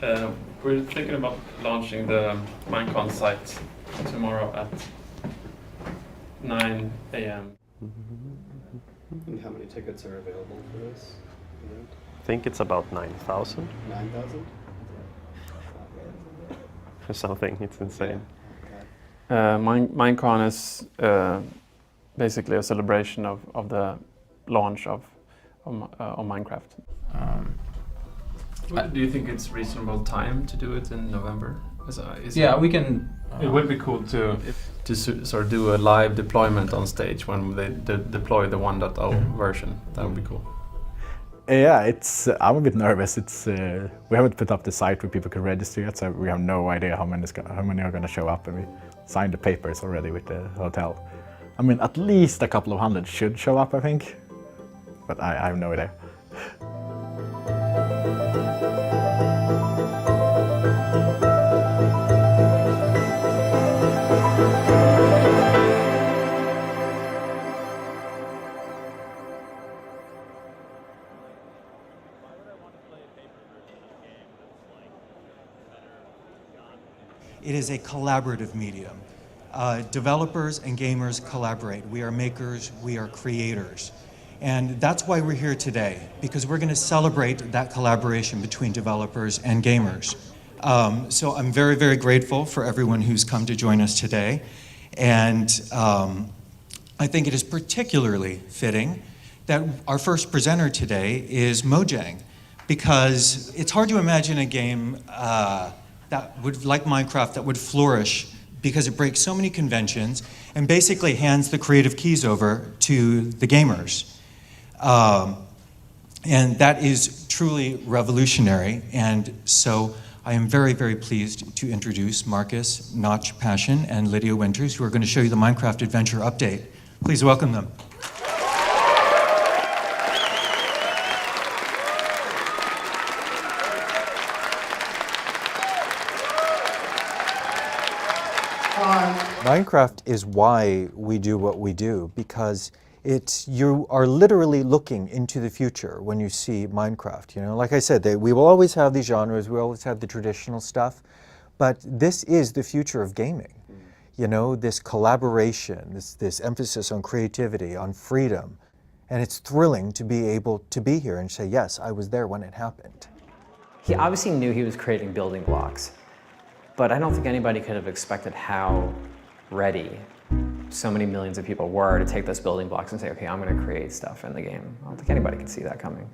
We're thinking about launching the Minecon site tomorrow at 9 a.m. And how many tickets are available for this event? I think it's about 9,000. 9,000? Or something, it's insane. Minecon is basically a celebration of the launch of Minecraft. Do you think it's reasonable time to do it in November? We can. It would be cool to sort of do a live deployment on stage when they deploy the 1.0 version. That would be cool. Yeah, I'm a bit nervous. We haven't put up the site where people can register yet, so we have no idea how many are going to show up. And we signed the papers already with the hotel. I mean, at least a couple of hundred should show up, I think. But I have no idea. It is a collaborative medium. Developers and gamers collaborate. We are makers, we are creators. And that's why we're here today, because we're going to celebrate that collaboration between developers and gamers. So I'm very, very grateful for everyone who's come to join us today. And I think it is particularly fitting that our first presenter today is Mojang, because it's hard to imagine a game like Minecraft, that would flourish because it breaks so many conventions and basically hands the creative keys over to the gamers. And that is truly revolutionary. And so I am very, very pleased to introduce Marcus Notch Passion and Lydia Winters, who are going to show you the Minecraft Adventure Update. Please welcome them. Minecraft is why we do what we do, because you are literally looking into the future when you see Minecraft. You know, like I said, we will always have these genres, we always have the traditional stuff, but this is the future of gaming. You know, this collaboration, this emphasis on creativity, on freedom, and it's thrilling to be able to be here and say, yes, I was there when it happened. He obviously knew he was creating building blocks, but I don't think anybody could have expected how ready so many millions of people were to take those building blocks and say, okay, I'm going to create stuff in the game. I don't think anybody could see that coming.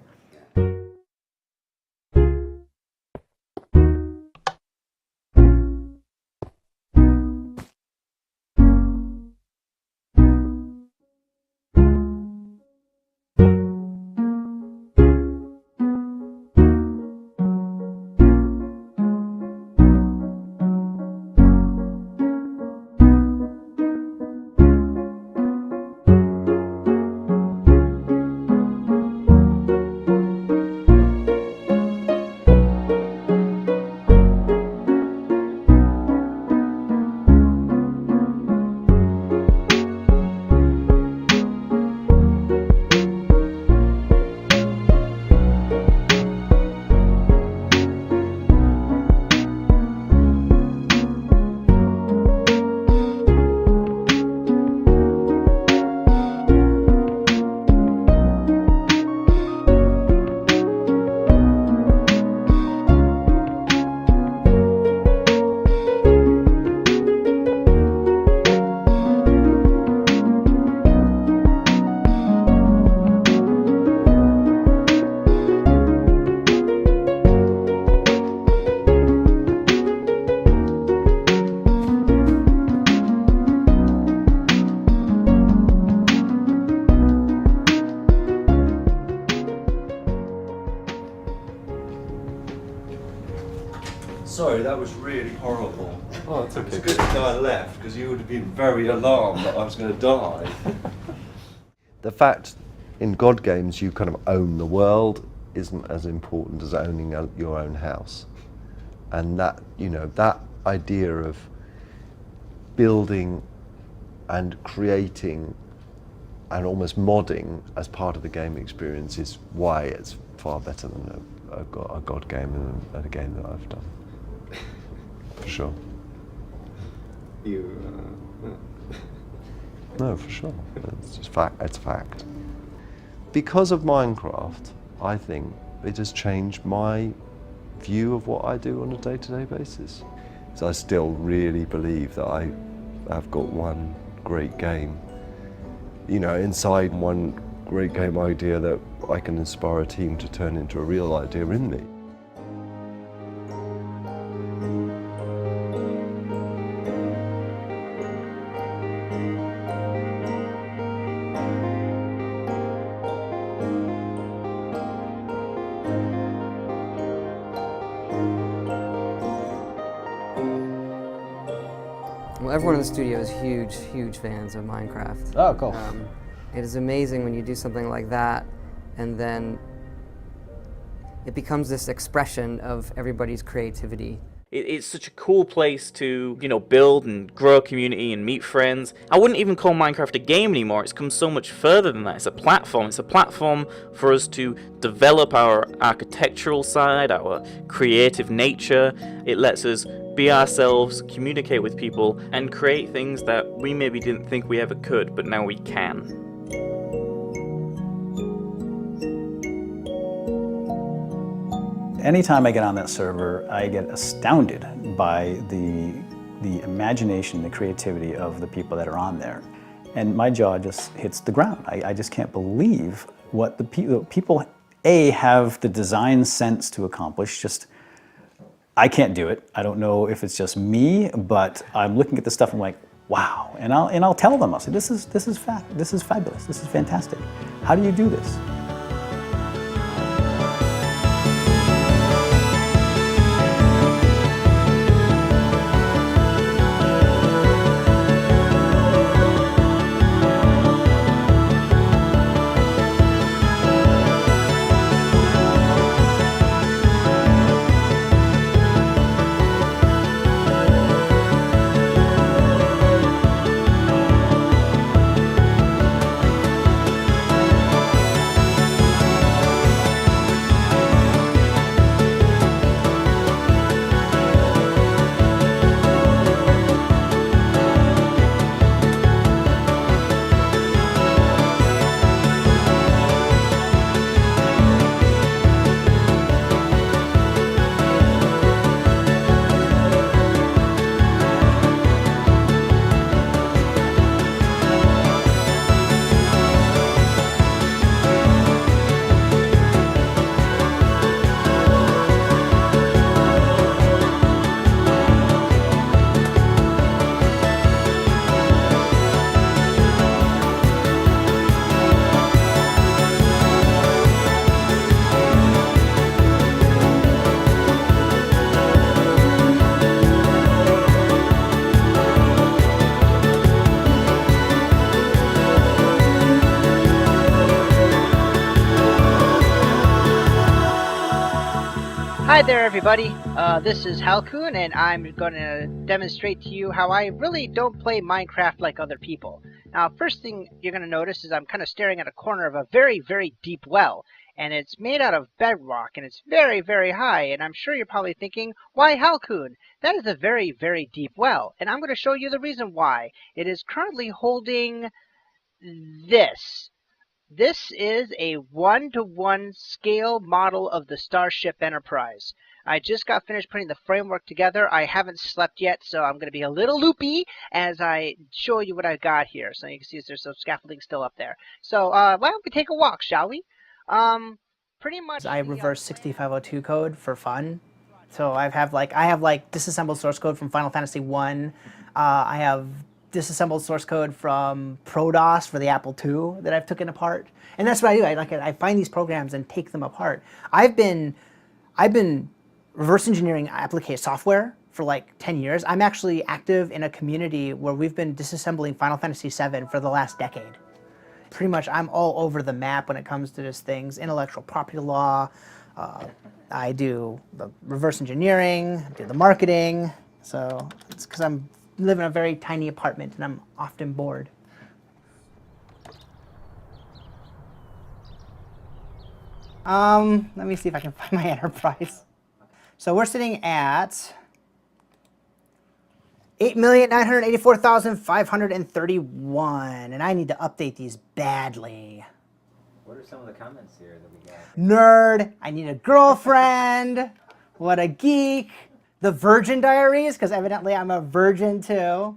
sorry, that was really horrible. Oh, it's okay. It's good that I left, because you would have been very alarmed that I was going to die. The fact in God games you kind of own the world isn't as important as owning your own house. And that, that idea of building and creating and almost modding as part of the game experience is why it's far better than a God game and a game that I've done. For sure. No, for sure. It's just fact. It's fact. Because of Minecraft, I think it has changed my view of what I do on a day-to-day basis. So I still really believe that I've got one great game, inside one great game idea that I can inspire a team to turn into a real idea in me. Well, everyone in the studio is huge fans of Minecraft. Oh, cool. It is amazing when you do something like that, and then it becomes this expression of everybody's creativity. It's such a cool place to, build and grow a community and meet friends. I wouldn't even call Minecraft a game anymore. It's come so much further than that. It's a platform. It's a platform for us to develop our architectural side, our creative nature. It lets us be ourselves, communicate with people, and create things that we maybe didn't think we ever could, but now we can. Anytime I get on that server, I get astounded by the imagination, the creativity of the people that are on there. And my jaw just hits the ground. I just can't believe what the people, A, have the design sense to accomplish. Just, I can't do it. I don't know if it's just me, but I'm looking at the stuff, I'm like, wow. And I'll tell them, I'll say, this is fabulous, this is fantastic. How do you do this? Hi there, everybody. This is Halcoon, and I'm going to demonstrate to you how I really don't play Minecraft like other people. Now, first thing you're going to notice is I'm kind of staring at a corner of a very, very deep well, and it's made out of bedrock, and it's very, very high, and I'm sure you're probably thinking, why Halcoon? That is a very, very deep well, and I'm going to show you the reason why. It is currently holding this. This is a 1-to-1 scale model of the Starship Enterprise. I just got finished putting the framework together. I haven't slept yet, so I'm going to be a little loopy as I show you what I got here. So you can see there's some scaffolding still up there. So why don't we take a walk, shall we? Pretty much. I reverse 6502 code for fun. So I have disassembled source code from Final Fantasy 1. I have disassembled source code from ProDOS for the Apple II that I've taken apart, and that's what I do. I find these programs and take them apart. I've been reverse engineering application software for like 10 years. I'm actually active in a community where we've been disassembling Final Fantasy VII for the last decade. Pretty much I'm all over the map when it comes to just things, intellectual property law. I do the reverse engineering, I do the marketing. So it's because I live in a very tiny apartment and I'm often bored. Let me see if I can find my enterprise. So we're sitting at 8,984,531, and I need to update these badly. What are some of the comments here that we got? Nerd, I need a girlfriend, what a geek, the Virgin Diaries, because evidently I'm a virgin too.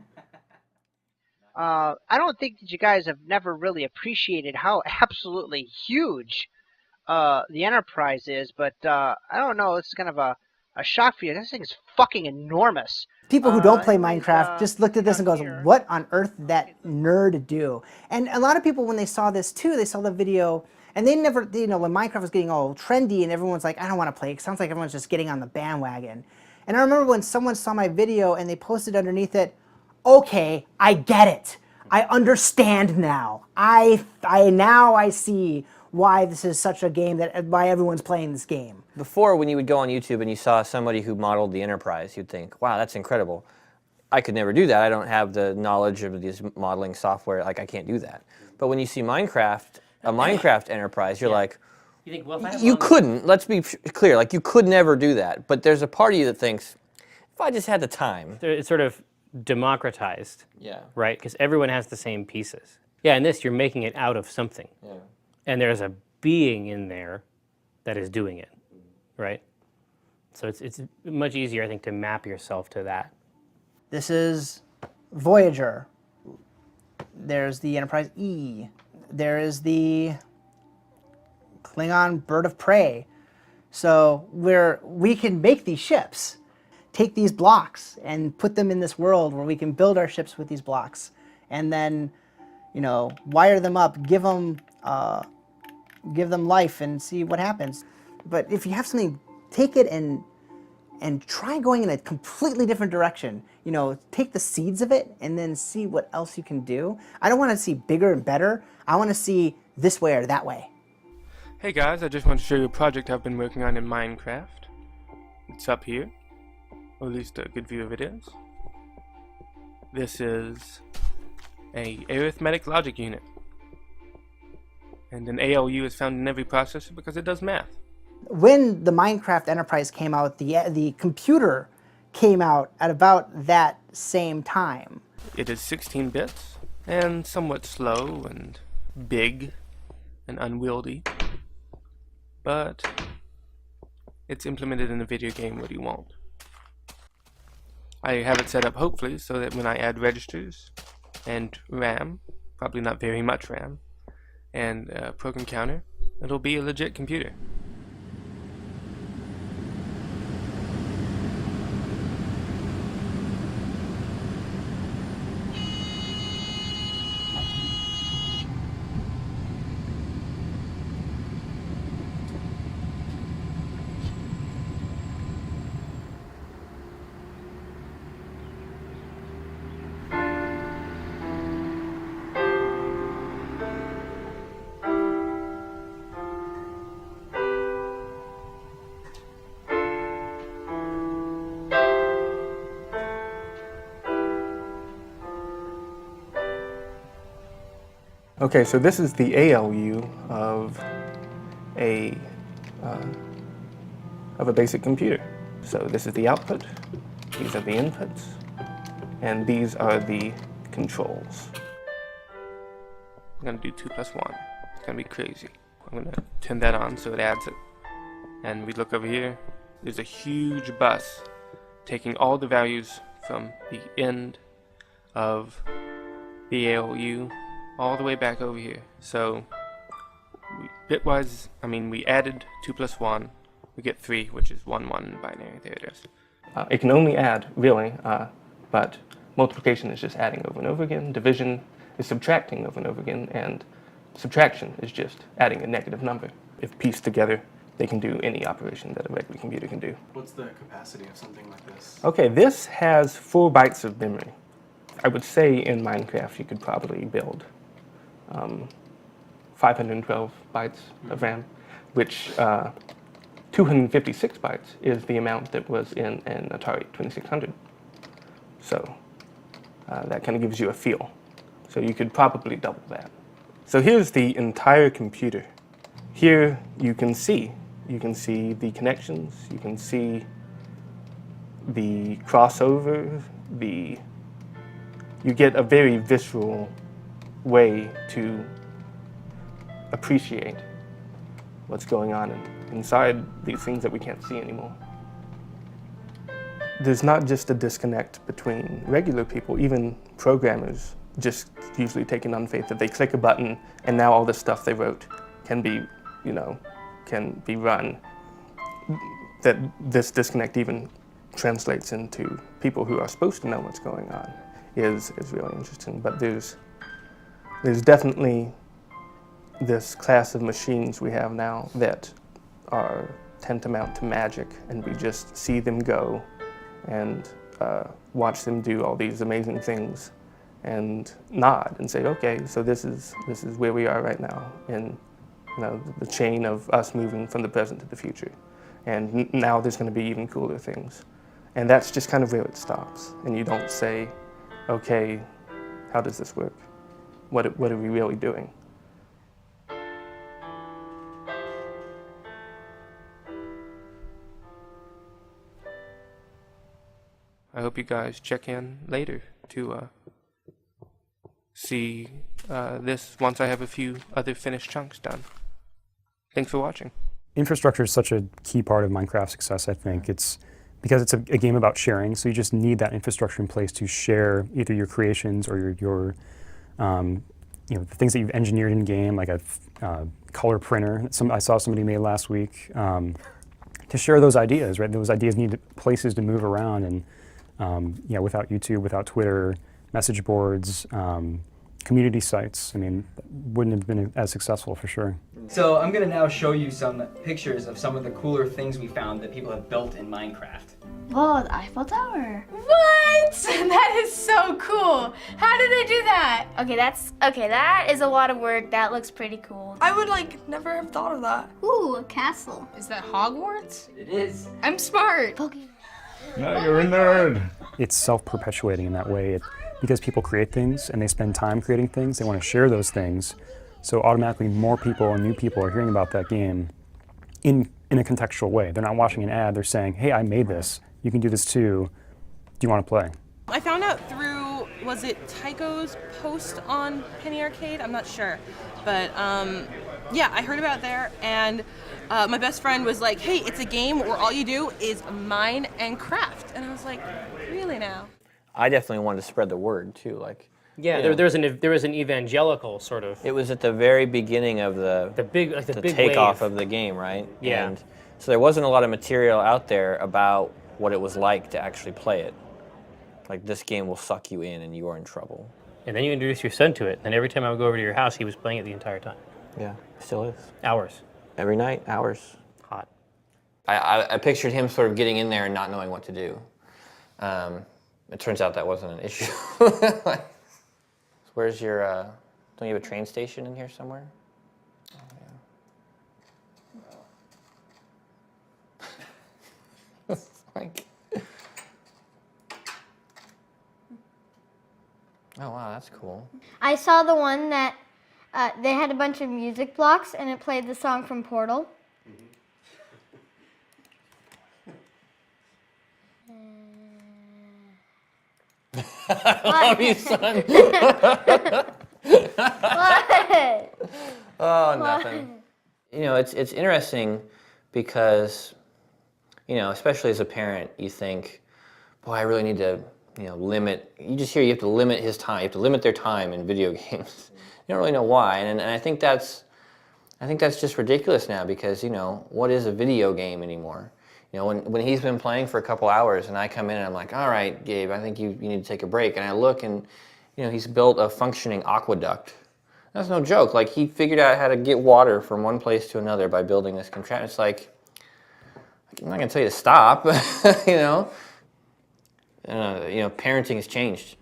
I don't think that you guys have never really appreciated how absolutely huge the Enterprise is, but I don't know, it's kind of a shock for you. This thing is fucking enormous. People who don't play Minecraft just looked at this and goes, what on earth did that nerd do? And a lot of people, when they saw this too, they saw the video, and they never, you know, when Minecraft was getting all trendy and everyone's like, I don't want to play, it sounds like everyone's just getting on the bandwagon. And I remember when someone saw my video and they posted underneath it, okay, I get it. I understand now. Now I see why this is such a game, why everyone's playing this game. Before, when you would go on YouTube and you saw somebody who modeled the Enterprise, you'd think, wow, that's incredible. I could never do that. I don't have the knowledge of this modeling software. Like, I can't do that. But when you see Minecraft, a Minecraft Enterprise, you're like, You think, well, if I you couldn't. Let's be clear. Like, you could never do that. But there's a part of you that thinks, if I just had the time. It's sort of democratized, Yeah. right? Because everyone has the same pieces. Yeah, in this, you're making it out of something. Yeah. And there's a being in there that is doing it, right? So it's much easier, I think, to map yourself to that. This is Voyager. There's the Enterprise E. There is the Klingon Bird of Prey. So we can make these ships, take these blocks and put them in this world where we can build our ships with these blocks, and then, you know, wire them up, give them life and see what happens. But if you have something, take it and try going in a completely different direction. You know, take the seeds of it and then see what else you can do. I don't want to see bigger and better. I want to see this way or that way. Hey guys, I just want to show you a project I've been working on in Minecraft. It's up here, or at least a good view of it is. This is a arithmetic logic unit. And an ALU is found in every processor because it does math. When the Minecraft Enterprise came out, the computer came out at about that same time. It is 16 bits, and somewhat slow and big and unwieldy. But it's implemented in a video game, what do you want? I have it set up hopefully so that when I add registers and RAM, probably not very much RAM, and a program counter, it'll be a legit computer. Okay, so this is the ALU of a basic computer. So this is the output, these are the inputs, and these are the controls. I'm gonna do 2 plus 1. It's gonna be crazy. I'm gonna turn that on so it adds it. And we look over here, there's a huge bus taking all the values from the end of the ALU all the way back over here. So bitwise, we added 2 plus 1, we get 3, which is 1, 1 in binary. There it is. It can only add, really, but multiplication is just adding over and over again, division is subtracting over and over again, and subtraction is just adding a negative number. If pieced together they can do any operation that a regular computer can do. What's the capacity of something like this? Okay, this has 4 bytes of memory. I would say in Minecraft you could probably build 512 bytes of RAM, which 256 bytes is the amount that was in an Atari 2600. So that kind of gives you a feel. So you could probably double that. So here's the entire computer. Here you can see the connections, you can see the crossover, you get a very visceral way to appreciate what's going on inside these things that we can't see anymore. There's not just a disconnect between regular people, even programmers just usually take it on faith that they click a button and now all the stuff they wrote can be, can be run. That this disconnect even translates into people who are supposed to know what's going on is really interesting. But there's definitely this class of machines we have now that are tantamount to magic, and we just see them go and watch them do all these amazing things and nod and say, okay, so this is where we are right now in the chain of us moving from the present to the future. And now there's going to be even cooler things. And that's just kind of where it stops. And you don't say, okay, how does this work? What are we really doing? I hope you guys check in later to see this once I have a few other finished chunks done. Thanks for watching. Infrastructure is such a key part of Minecraft's success, I think. It's because it's a game about sharing, so you just need that infrastructure in place to share either your creations or your the things that you've engineered in game, like a color printer. I saw somebody made last week to share those ideas, right? Those ideas need places to move around, and without YouTube, without Twitter, message boards, community sites, I mean, wouldn't have been as successful for sure. So I'm gonna now show you some pictures of some of the cooler things we found that people have built in Minecraft. Whoa, the Eiffel Tower. What? That is so cool. How did they do that? Okay, that is a lot of work. That looks pretty cool. I would never have thought of that. Ooh, a castle. Is that Hogwarts? It is. I'm smart. No, you're a nerd. It's self-perpetuating in that way. Because people create things and they spend time creating things, they want to share those things. So automatically more people and new people are hearing about that game in a contextual way. They're not watching an ad, they're saying, hey, I made this. You can do this too. Do you want to play? I found out through, was it Tycho's post on Penny Arcade? I'm not sure. But yeah, I heard about it there, and my best friend was like, hey, it's a game where all you do is mine and craft. And I was like, really now? I definitely wanted to spread the word too, Yeah, there was an evangelical sort of. It was at the very beginning of the big takeoff wave of the game, right? Yeah. And so there wasn't a lot of material out there about what it was like to actually play it. Like, this game will suck you in and you are in trouble. And then you introduce your son to it, and every time I would go over to your house, he was playing it the entire time. Yeah, still is. Hours. Every night, hours. Hot. I pictured him sort of getting in there and not knowing what to do. It turns out that wasn't an issue. Where's your, don't you have a train station in here somewhere? Oh, yeah. Oh, wow, that's cool. I saw the one that they had a bunch of music blocks and it played the song from Portal. I love you, son. What? Oh, nothing. You know, it's interesting because, especially as a parent, you think, boy, I really need to, limit. You just hear you have to limit his time. You have to limit their time in video games. You don't really know why, and I think that's just ridiculous now because what is a video game anymore? When he's been playing for a couple hours and I come in and I'm like, all right, Gabe, I think you need to take a break. And I look and, he's built a functioning aqueduct That's no joke. Like, he figured out how to get water from one place to another by building this contraption. It's like, I'm not gonna tell you to stop, you know? Parenting has changed.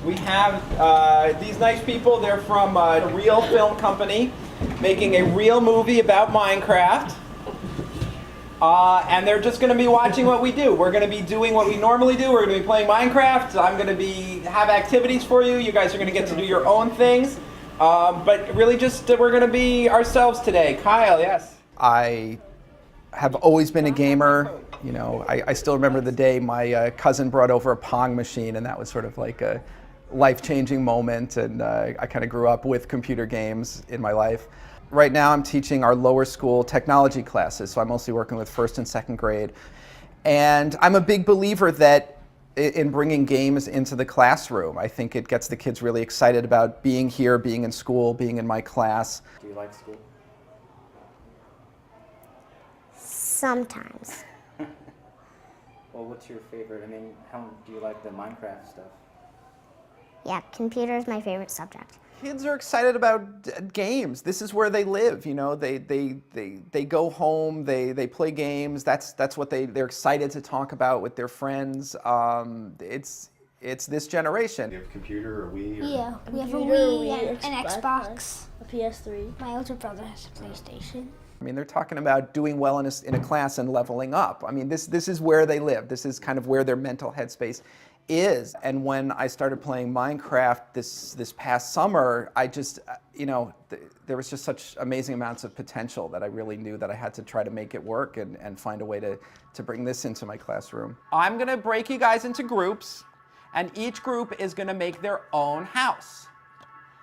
We have these nice people. They're from a real film company making a real movie about Minecraft. And they're just going to be watching what we do. We're going to be doing what we normally do. We're going to be playing Minecraft. I'm going to have activities for you. You guys are going to get to do your own things. But really just, we're going to be ourselves today. Kyle, yes? I have always been a gamer. You know, I still remember the day my cousin brought over a Pong machine, and that was sort of like a life-changing moment, and I kind of grew up with computer games in my life. Right now I'm teaching our lower school technology classes, so I'm mostly working with first and second grade. And I'm a big believer that in bringing games into the classroom. I think it gets the kids really excited about being here, being in school, being in my class. Do you like school? Sometimes. Well, what's your favorite? I mean, how do you like the Minecraft stuff? Yeah, computer is my favorite subject. Kids are excited about games. This is where they live, you know. They go home, they play games. That's what they're excited to talk about with their friends. It's this generation. You have a computer or Wii? Or Yeah, we have a Computer, Wii and Wii, an Xbox. a PS3. My older brother has a PlayStation. I mean, they're talking about doing well in a class and leveling up. I mean, this is where they live. This is kind of where their mental headspace is. And when I started playing Minecraft this past summer, I just, there was just such amazing amounts of potential that I really knew that I had to try to make it work and find a way to bring this into my classroom. I'm gonna break you guys into groups, and each group is gonna make their own house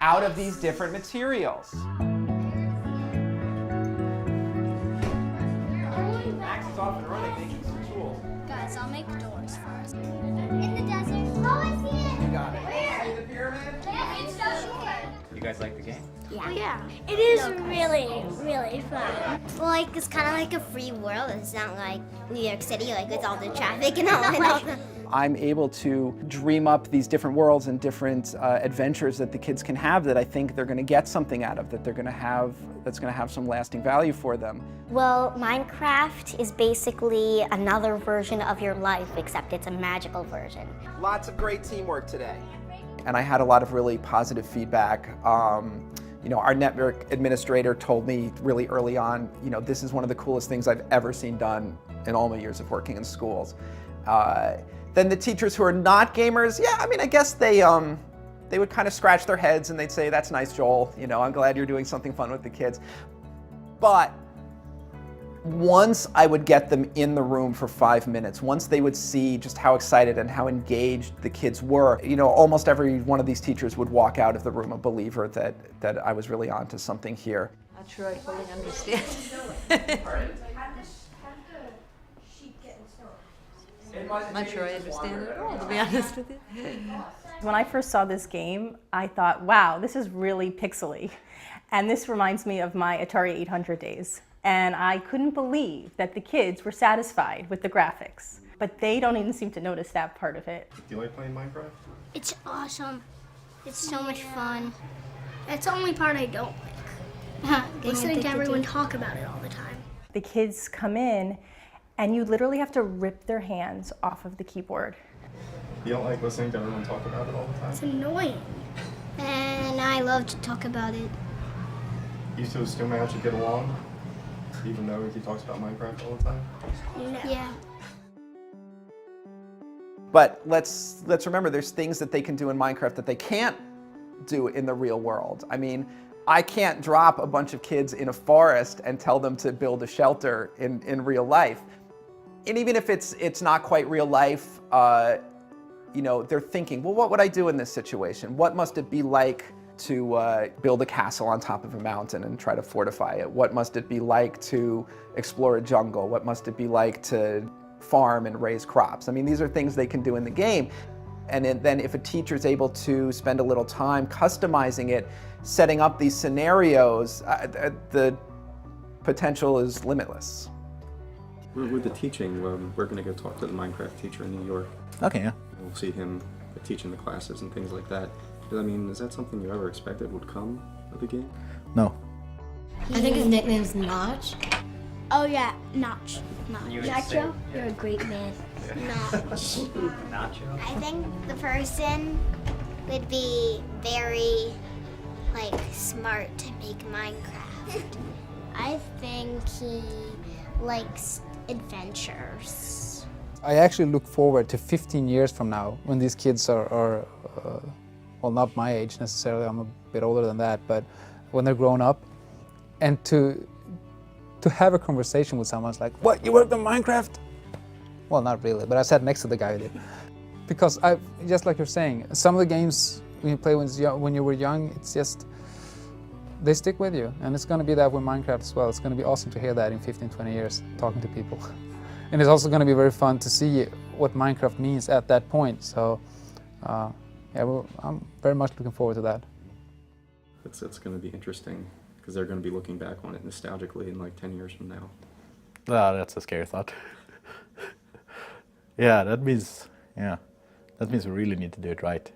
out of these different materials. Max is off and running, making some tools. Guys, I'll make doors first. In the desert. Oh, I see it. You got it. See the pyramid? Yeah, it's so short. You guys like the game? Yeah. Oh, yeah. It is really, really fun. Well, like, it's kind of like a free world. It's not like New York City, like with all the traffic and all that. I'm able to dream up these different worlds and different adventures that the kids can have that I think they're going to get something out of, that they're going to have, that's going to have some lasting value for them. Well, Minecraft is basically another version of your life, except it's a magical version. Lots of great teamwork today. And I had a lot of really positive feedback. Our network administrator told me really early on, this is one of the coolest things I've ever seen done in all my years of working in schools. Then the teachers who are not gamers, yeah, I mean, I guess they would kind of scratch their heads and they'd say, that's nice, Joel. I'm glad you're doing something fun with the kids. But once I would get them in the room for 5 minutes, once they would see just how excited and how engaged the kids were, almost every one of these teachers would walk out of the room a believer that I was really onto something here. Not sure I fully understand. I'm not sure I understand it at all, to be honest with you. When I first saw this game, I thought, wow, this is really pixely. And this reminds me of my Atari 800 days. And I couldn't believe that the kids were satisfied with the graphics. But they don't even seem to notice that part of it. Do you like playing Minecraft? It's awesome. It's so much fun. That's the only part I don't like. Listening to everyone talk about it all the time. The kids come in and you literally have to rip their hands off of the keyboard. You don't like listening to everyone talk about it all the time? It's annoying. And I love to talk about it. You two assume how should get along, even though he talks about Minecraft all the time? Yeah. But let's remember there's things that they can do in Minecraft that they can't do in the real world. I mean, I can't drop a bunch of kids in a forest and tell them to build a shelter in real life. And even if it's not quite real life, they're thinking, well, what would I do in this situation? What must it be like to build a castle on top of a mountain and try to fortify it? What must it be like to explore a jungle? What must it be like to farm and raise crops? I mean, these are things they can do in the game. And then if a teacher's able to spend a little time customizing it, setting up these scenarios, the potential is limitless. With the teaching, we're going to go talk to the Minecraft teacher in New York. Okay, yeah. We'll see him teaching the classes and things like that. I mean, is that something you ever expected would come with the game? No. I think his nickname's Notch. Oh yeah, Notch. Nacho, you're a great man. Notch. Nacho? I think the person would be very, smart to make Minecraft. I think he likes adventures. I actually look forward to 15 years from now when these kids are well, not my age necessarily, I'm a bit older than that, but when they're grown up, and to have a conversation with someone, it's like, what, you worked on Minecraft? Well, not really, but I sat next to the guy who did. Because just like you're saying, some of the games when you play when you were young, it's just, they stick with you. And it's going to be that with Minecraft as well. It's going to be awesome to hear that in 15, 20 years, talking to people. And it's also going to be very fun to see what Minecraft means at that point. So, yeah, well, I'm very much looking forward to that. It's going to be interesting, because they're going to be looking back on it nostalgically in 10 years from now. Well, that's a scary thought. Yeah, that means we really need to do it right.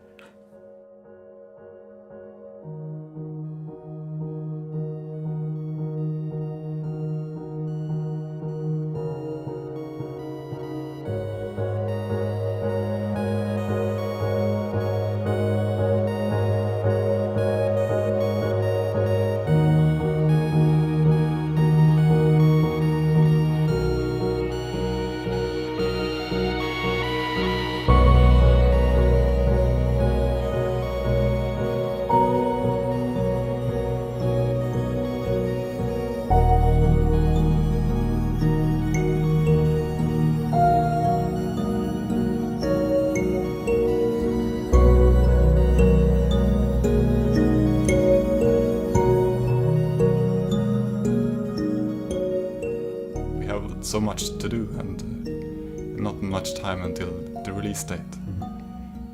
So much to do and not much time until the release date.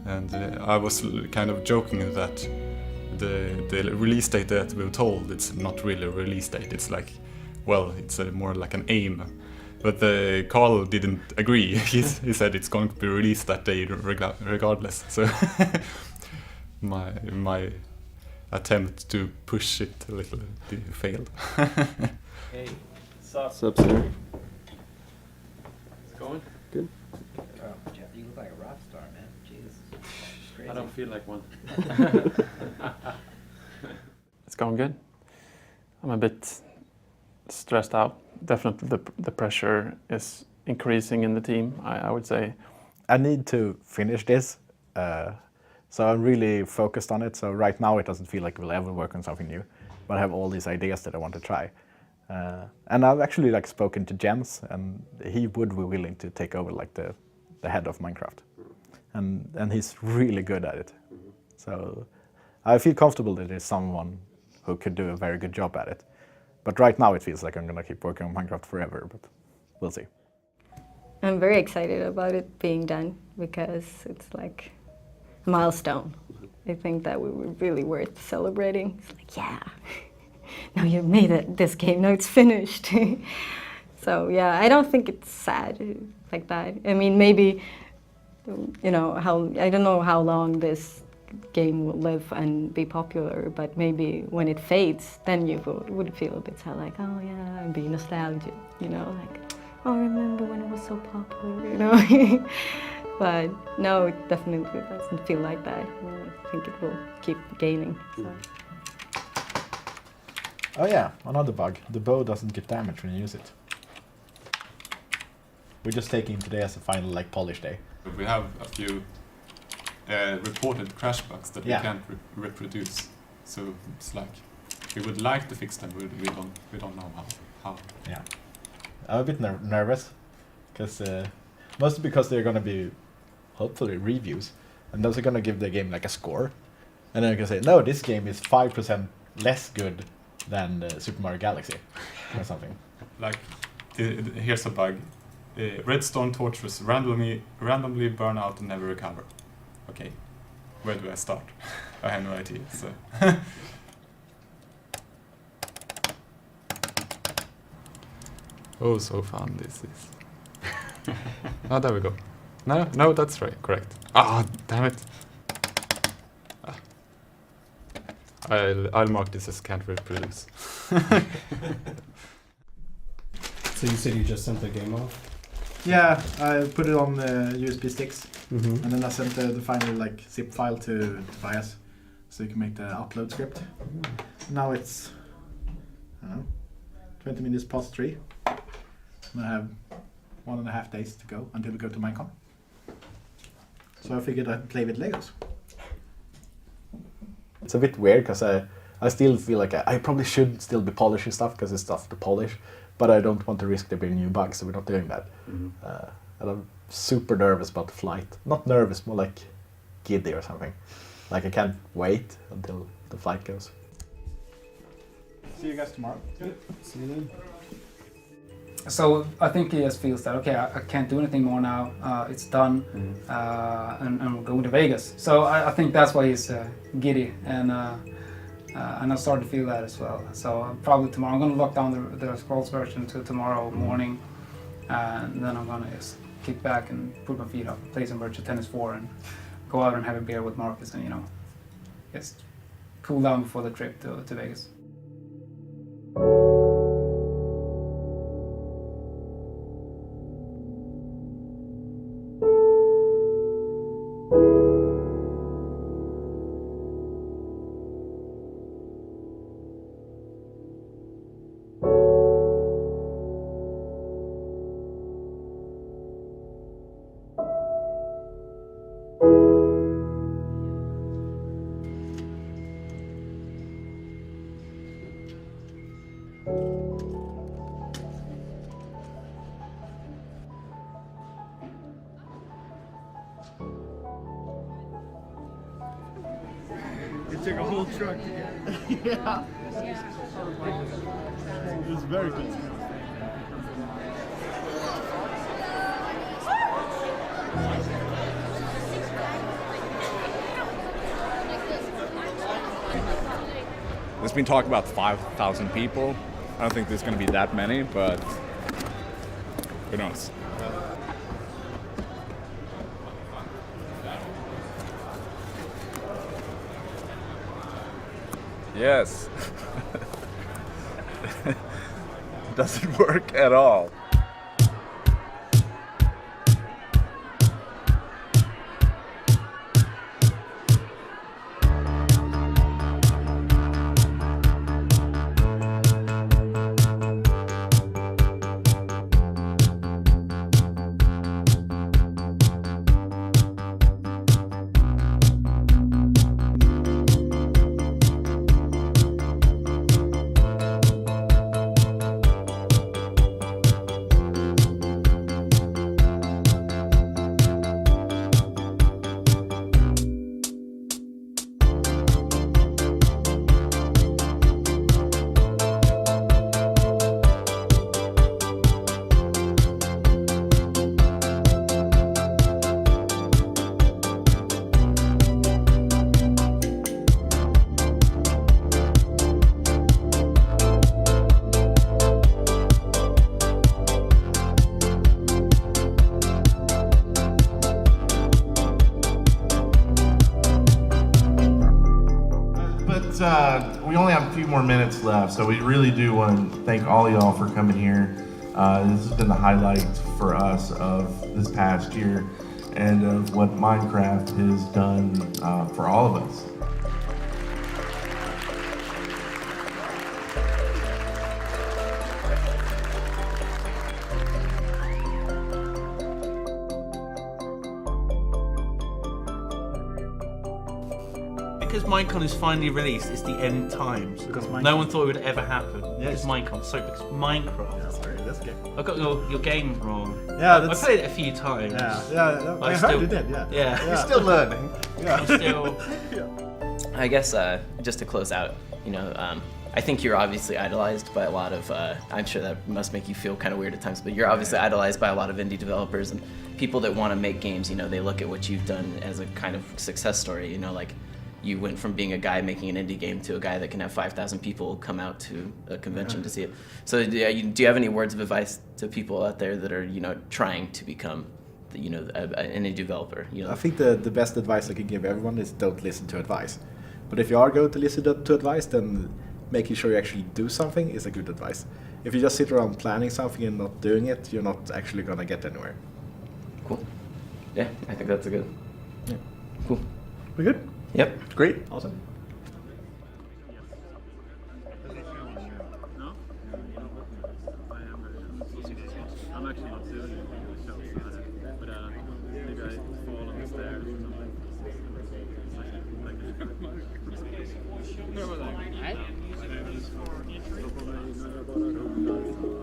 And I was kind of joking that the release date that we were told, it's not really a release date, it's like, well, it's more like an aim. But Carl didn't agree. He said it's going to be released that day regardless. So my attempt to push it a little failed. Hey, sup, sir? Going? Good. Oh, Jeff, you look like a rock star, man. Jesus. Crazy. I don't feel like one. It's going good. I'm a bit stressed out. Definitely the pressure is increasing in the team, I would say. I need to finish this, so I'm really focused on it. So right now it doesn't feel like we'll ever work on something new, but I have all these ideas that I want to try. And I've actually spoken to Jens, and he would be willing to take over the head of Minecraft, and he's really good at it. So I feel comfortable that there's someone who could do a very good job at it. But right now it feels like I'm gonna keep working on Minecraft forever, but we'll see. I'm very excited about it being done because it's like a milestone. I think that we were really worth celebrating. It's like, yeah. Now you've made it, this game, now it's finished. So yeah, I don't think it's sad like that. I mean, maybe, I don't know how long this game will live and be popular, but maybe when it fades, then you would feel a bit sad, like, oh yeah, and be nostalgic, like, oh, remember when it was so popular, But no, it definitely doesn't feel like that. I think it will keep gaining. So. Oh yeah, another bug. The bow doesn't get damaged when you use it. We're just taking today as a final polish day. We have a few reported crash bugs that we can't reproduce. So it's like we would like to fix them, but we don't know how. Yeah, I'm a bit nervous because mostly because they're gonna be hopefully reviews, and those are gonna give the game a score, and then you can say no, this game is 5% less good than Super Mario Galaxy or something. Here's a bug. Redstone torches randomly burn out and never recover. Okay, where do I start? I have no idea. So. Oh, so fun this is. Oh, there we go. No, that's right, correct. Ah, damn it. Ah. I'll mark this as can't reproduce. So you said you just sent the game off? Yeah, I put it on USB sticks, Mhm. and then I sent the final like zip file to Tobias, so you can make the upload script. Now it's, I don't know, 20 minutes past 3. And I have 1.5 days to go until we go to Minecon. So I figured I'd play with Legos. It's a bit weird because I still feel like I probably should still be polishing stuff because it's stuff to polish, but I don't want to risk there being new bugs, so we're not doing that. And I'm super nervous about the flight. Not nervous, more like giddy or something. Like I can't wait until the flight goes. See you guys tomorrow. Good. See you then. So I think he just feels that, okay, I can't do anything more now, it's done, and we're going to Vegas. So I think that's why he's giddy, and I started to feel that as well. So probably tomorrow, I'm going to lock down the Scrolls version to tomorrow morning, and then I'm going to just kick back and put my feet up, play some virtual tennis 4, and go out and have a beer with Marcus, and just cool down before the trip to Vegas. It took a whole truck to get it. Yeah. It was very good. There's been talk about 5,000 people. I don't think there's going to be that many, but who knows? Yes. Doesn't work at all. We only have a few more minutes left, so we really do want to thank all y'all for coming here. This has been the highlight for us of this past year and of what Minecraft has done for all of us. Because Minecon is finally released, it's the end times. Because no one thought it would ever happen. It's Minecon. Sorry, because Minecraft. Yeah, sorry, that's okay. I got your game wrong. Yeah, I played it a few times. Yeah, I heard you did, yeah. You're still learning. Yeah. I'm still. I guess just to close out, I think you're obviously idolized by a lot of, I'm sure that must make you feel kind of weird at times, but you're obviously idolized by a lot of indie developers and people that want to make games. They look at what you've done as a kind of success story. you went from being a guy making an indie game to a guy that can have 5,000 people come out to a convention to see it. So do you have any words of advice to people out there that are, you know, trying to become, you know, an indie developer? You know? I think the best advice I can give everyone is don't listen to advice. But if you are going to listen to advice, then making sure you actually do something is a good advice. If you just sit around planning something and not doing it, you're not actually gonna get anywhere. Cool. Yeah, I think that's a good. Yeah. Cool. We good? Yep. Great. Awesome. I'm actually not doing it in the show, but maybe I fall on the stairs or something.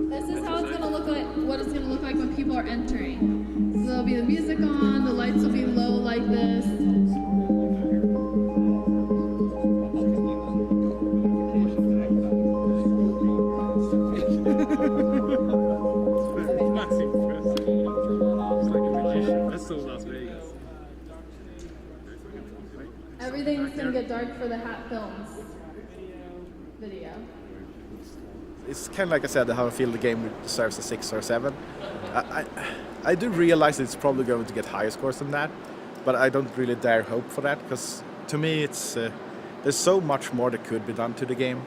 This is how it's gonna look like. What it's gonna look like when people are entering. So there'll be the music on. The lights will be low like this. Everything's gonna get dark for the Hat Films video. It's kind of like I said, how I feel the game deserves a 6 or 7. I do realize it's probably going to get higher scores than that, but I don't really dare hope for that, because to me it's there's so much more that could be done to the game.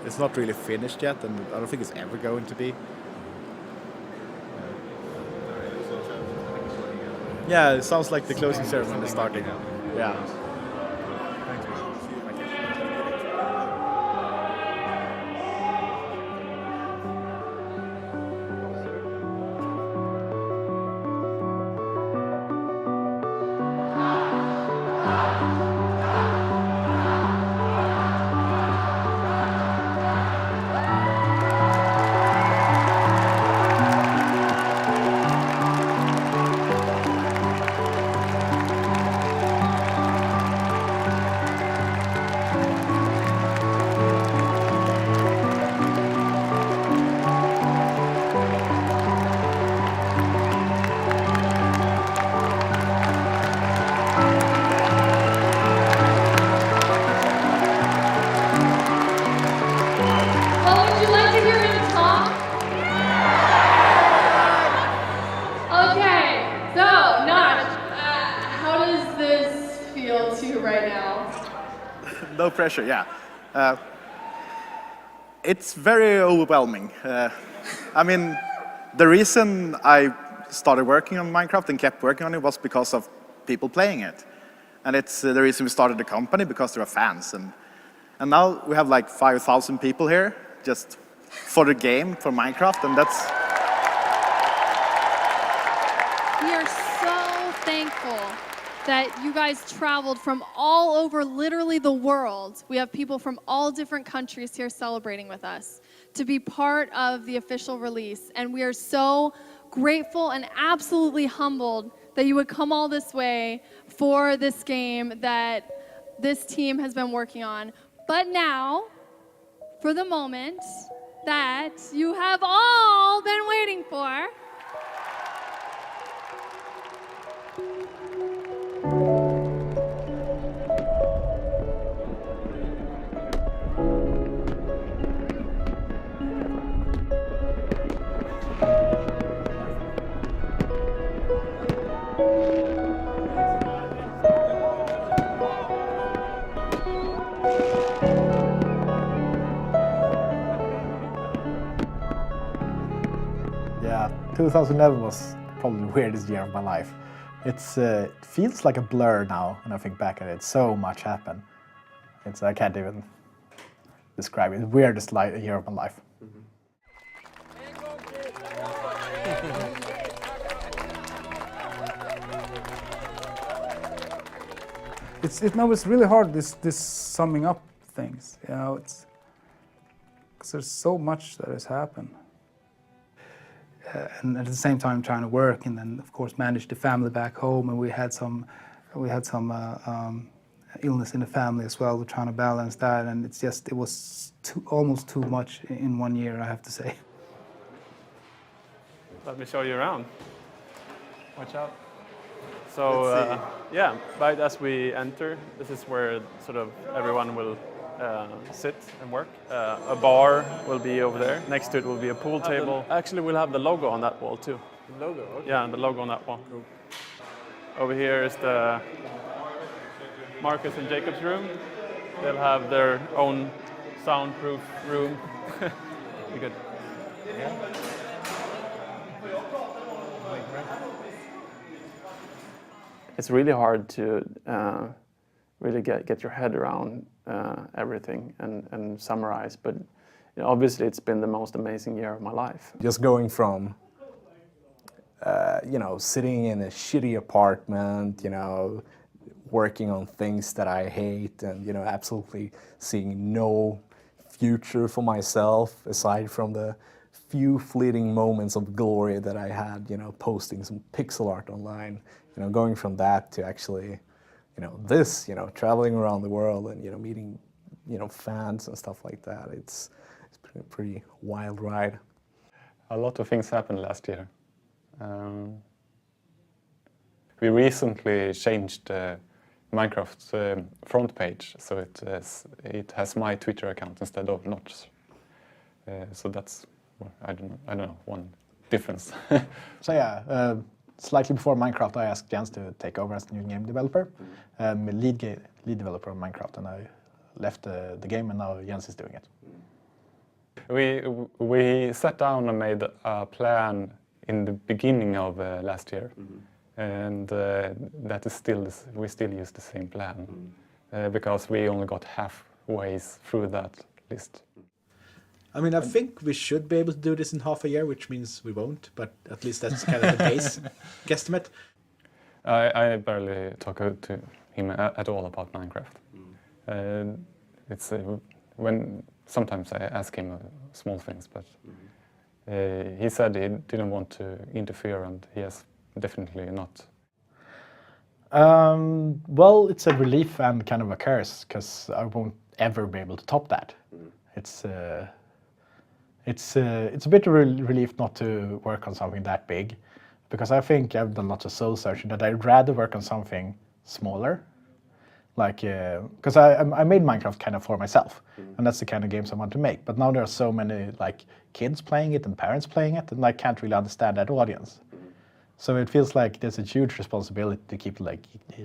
It's not really finished yet, and I don't think it's ever going to be. Yeah, it sounds like the closing ceremony is starting. Yeah. No pressure, yeah. It's very overwhelming. I mean, the reason I started working on Minecraft and kept working on it was because of people playing it. And it's the reason we started the company, because there are fans. And now we have like 5,000 people here just for the game, for Minecraft, and that's... We are so thankful that you guys traveled from all over literally the world. We have people from all different countries here celebrating with us to be part of the official release. And we are so grateful and absolutely humbled that you would come all this way for this game that this team has been working on. But now, for the moment that you have all been waiting for, Yeah, 2011 was probably the weirdest year of my life. It feels like a blur now when I think back at it. So much happened. I can't even describe it. The weirdest year of my life. It's really hard, this summing up things, you know, it's because there's so much that has happened. And at the same time trying to work, and then of course manage the family back home, and we had some illness in the family as well. We're trying to balance that, and it was almost too much in 1 year, I have to say. Let me show you around. Watch out. So yeah, right as we enter, this is where sort of everyone will sit and work. A bar will be over there. Next to it will be a pool table. Actually, we'll have the logo on that wall too. The logo? Okay. Yeah, the logo on that wall. Cool. Over here is the Marcus and Jacob's room. They'll have their own soundproof room. Be good. Yeah. It's really hard to really get your head around everything and summarize, but obviously it's been the most amazing year of my life. Just going from sitting in a shitty apartment, working on things that I hate, and absolutely seeing no future for myself aside from the few fleeting moments of glory that I had, posting some pixel art online. Going from that to actually, traveling around the world and meeting, fans and stuff like that. It's been a pretty wild ride. A lot of things happened last year. We recently changed Minecraft's front page, so it has my Twitter account instead of Notch's. So that's, I don't know, one difference. So yeah, slightly before Minecraft, I asked Jens to take over as the new game developer, lead developer of Minecraft, and I left the game, and now Jens is doing it. We sat down and made a plan in the beginning of last year, and that is we still use the same plan because we only got halfway through that list. I mean, I think we should be able to do this in half a year, which means we won't, but at least that's kind of the base guesstimate. I barely talk to him at all about Minecraft. It's when sometimes I ask him small things, but he said he didn't want to interfere, and he has definitely not. Well, it's a relief and kind of a curse, because I won't ever be able to top that. It's a bit of a relief not to work on something that big, because I think I've done lots of soul searching that I'd rather work on something smaller. Like, because I made Minecraft kind of for myself, and that's the kind of games I want to make. But now there are so many kids playing it and parents playing it, and I can't really understand that audience. So it feels like there's a huge responsibility to keep a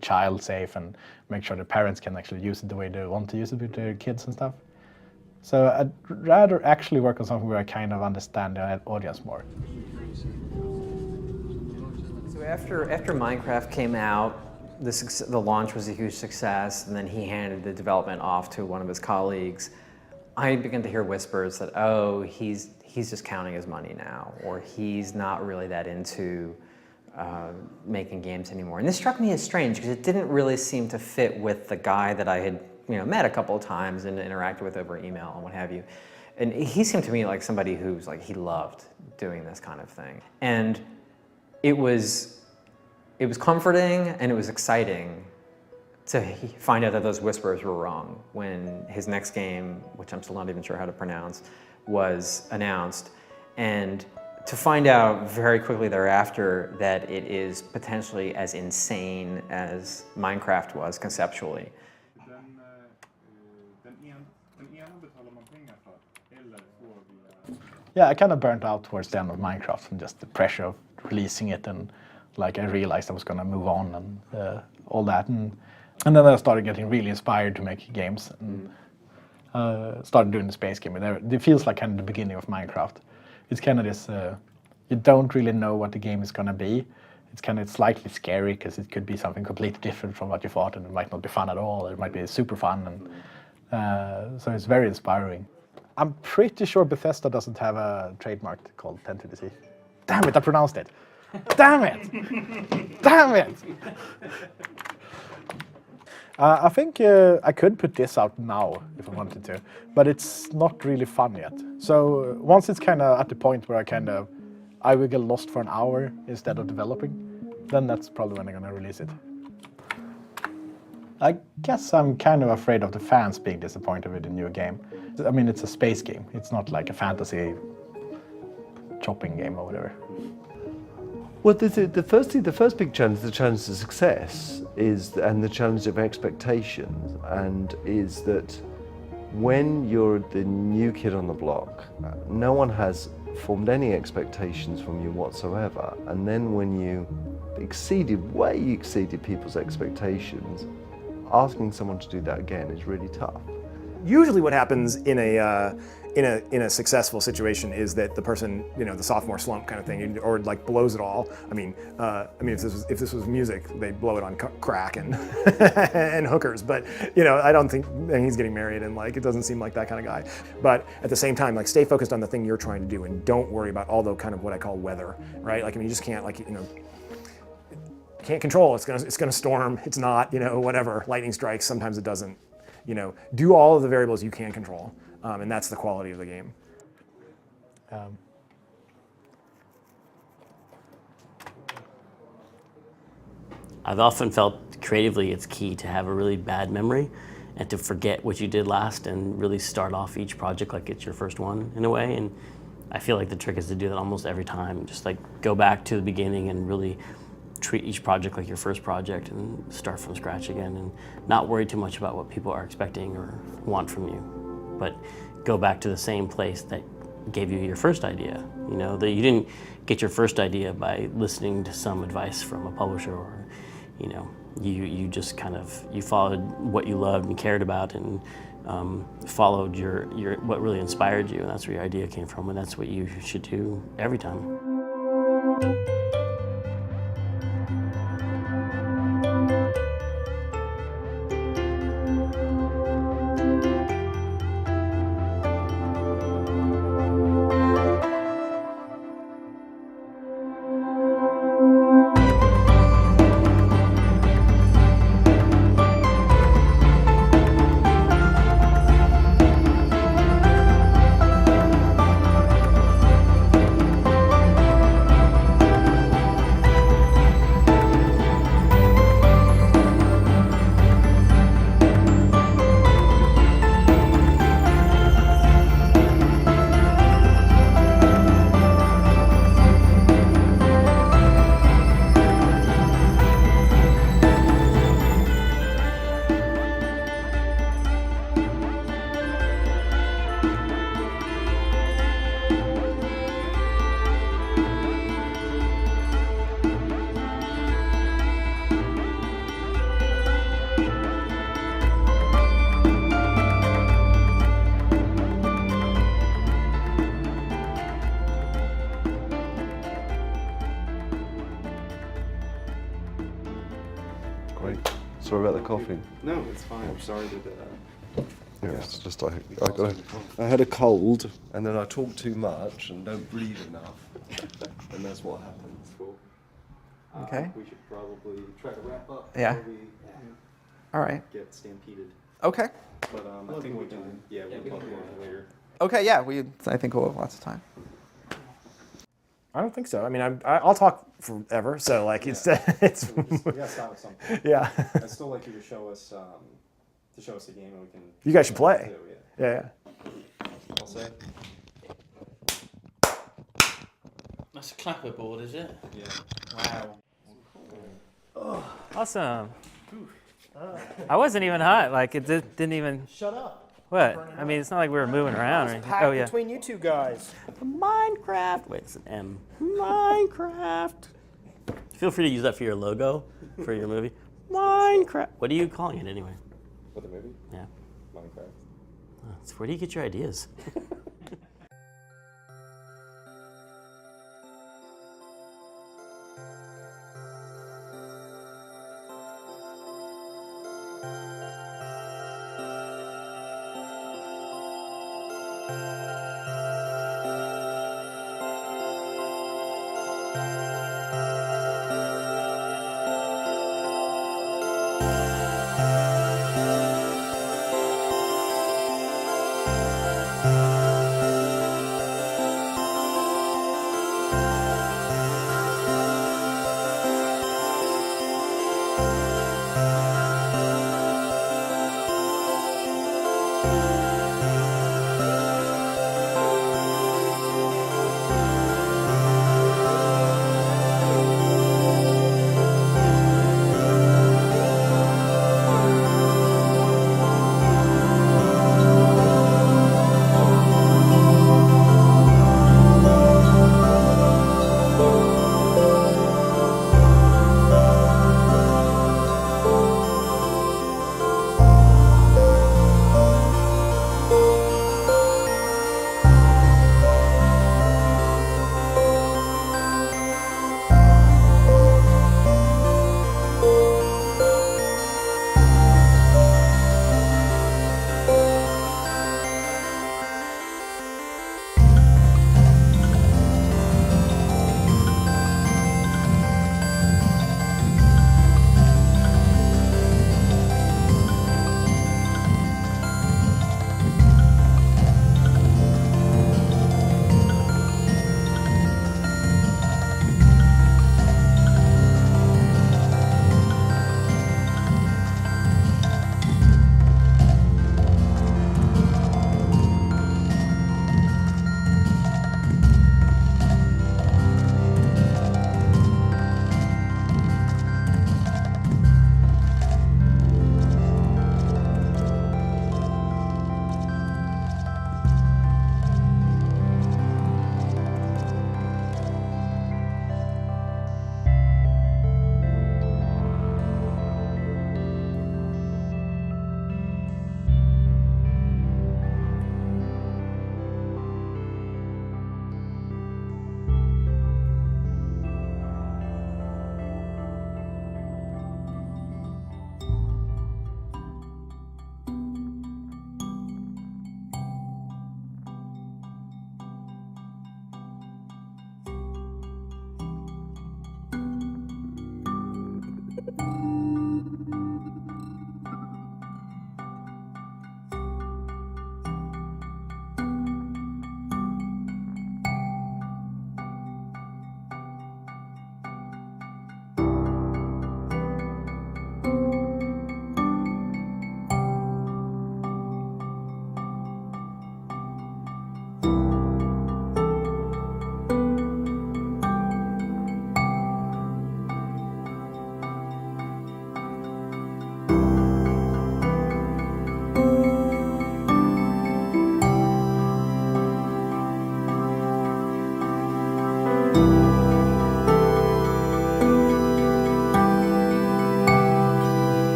child safe and make sure the parents can actually use it the way they want to use it with their kids and stuff. So I'd rather actually work on something where I kind of understand the audience more. So after Minecraft came out, the launch was a huge success, and then he handed the development off to one of his colleagues. I began to hear whispers that, oh, he's just counting his money now, or he's not really that into making games anymore. And this struck me as strange because it didn't really seem to fit with the guy that I had met a couple of times and interacted with over email and what have you. And he seemed to me like somebody who's he loved doing this kind of thing. And it was comforting and it was exciting to find out that those whispers were wrong when his next game, which I'm still not even sure how to pronounce, was announced. And to find out very quickly thereafter that it is potentially as insane as Minecraft was conceptually. Yeah, I kind of burnt out towards the end of Minecraft from just the pressure of releasing it, and I realized I was going to move on and all that, and then I started getting really inspired to make games and started doing the space game. It feels like kind of the beginning of Minecraft. It's kind of this, you don't really know what the game is going to be. It's kind of slightly scary because it could be something completely different from what you thought, and it might not be fun at all, or it might be super fun, and so it's very inspiring. I'm pretty sure Bethesda doesn't have a trademark called 1020C. Damn it, I pronounced it. Damn it! Damn it! I think I could put this out now if I wanted to, but it's not really fun yet. So once it's kind of at the point where I will get lost for an hour instead of developing, then that's probably when I'm going to release it. I guess I'm kind of afraid of the fans being disappointed with the new game. I mean, it's a space game. It's not like a fantasy chopping game or whatever. Well, the first big challenge, the challenge to success, and the challenge of expectations, and is that when you're the new kid on the block, no one has formed any expectations from you whatsoever, and then when you way exceeded people's expectations, asking someone to do that again is really tough. Usually what happens in a successful situation is that the person, the sophomore slump kind of thing, or like blows it all. I mean, if this was music, they'd blow it on crack and and hookers. But I don't think he's getting married, and like it doesn't seem like that kind of guy. But at the same time, like stay focused on the thing you're trying to do, and don't worry about all the kind of what I call weather, right? Like you just can't can't control. It's gonna storm. It's not whatever. Lightning strikes. Sometimes it doesn't. Do all of the variables you can control, and that's the quality of the game. I've often felt creatively it's key to have a really bad memory and to forget what you did last and really start off each project like it's your first one in a way. And I feel like the trick is to do that almost every time. Just like go back to the beginning and really treat each project like your first project and start from scratch again and not worry too much about what people are expecting or want from you. But go back to the same place that gave you your first idea. That you didn't get your first idea by listening to some advice from a publisher or, you just you followed what you loved and cared about and followed your what really inspired you, and that's where your idea came from, and that's what you should do every time. Great. Sorry about the coughing. No, it's fine. I'm sorry that. Yeah, it's just I had a cold, and then I talk too much and don't breathe enough, and that's what happens. Cool. Okay. We should probably try to wrap up. Yeah. Before we All right. get stampeded. Okay. But I think we can. Yeah, we'll talk about it later. Okay, yeah, I think we'll have lots of time. I don't think so. I mean, I'll talk forever. So like, it's. We gotta start with something. Yeah. I'd still like you to show us the game, and we can. You guys should play. Too, yeah. I'll say. That's a clapperboard, is it? Yeah. Wow. Oh, awesome. I wasn't even hot. Like it didn't even. Shut up. What? I mean, it's not like we were moving around or anything. Packed Oh yeah. between you two guys. Minecraft. Wait, it's an M. Minecraft. Feel free to use that for your logo for your movie. Minecraft. What are you calling it anyway? For the movie? Yeah. Minecraft. Where do you get your ideas?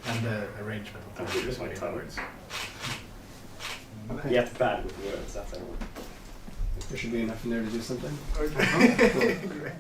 And the arrangement of the Just my tongue. words. You have to bad with words, that's how it works. There should be enough in there to do something. Okay.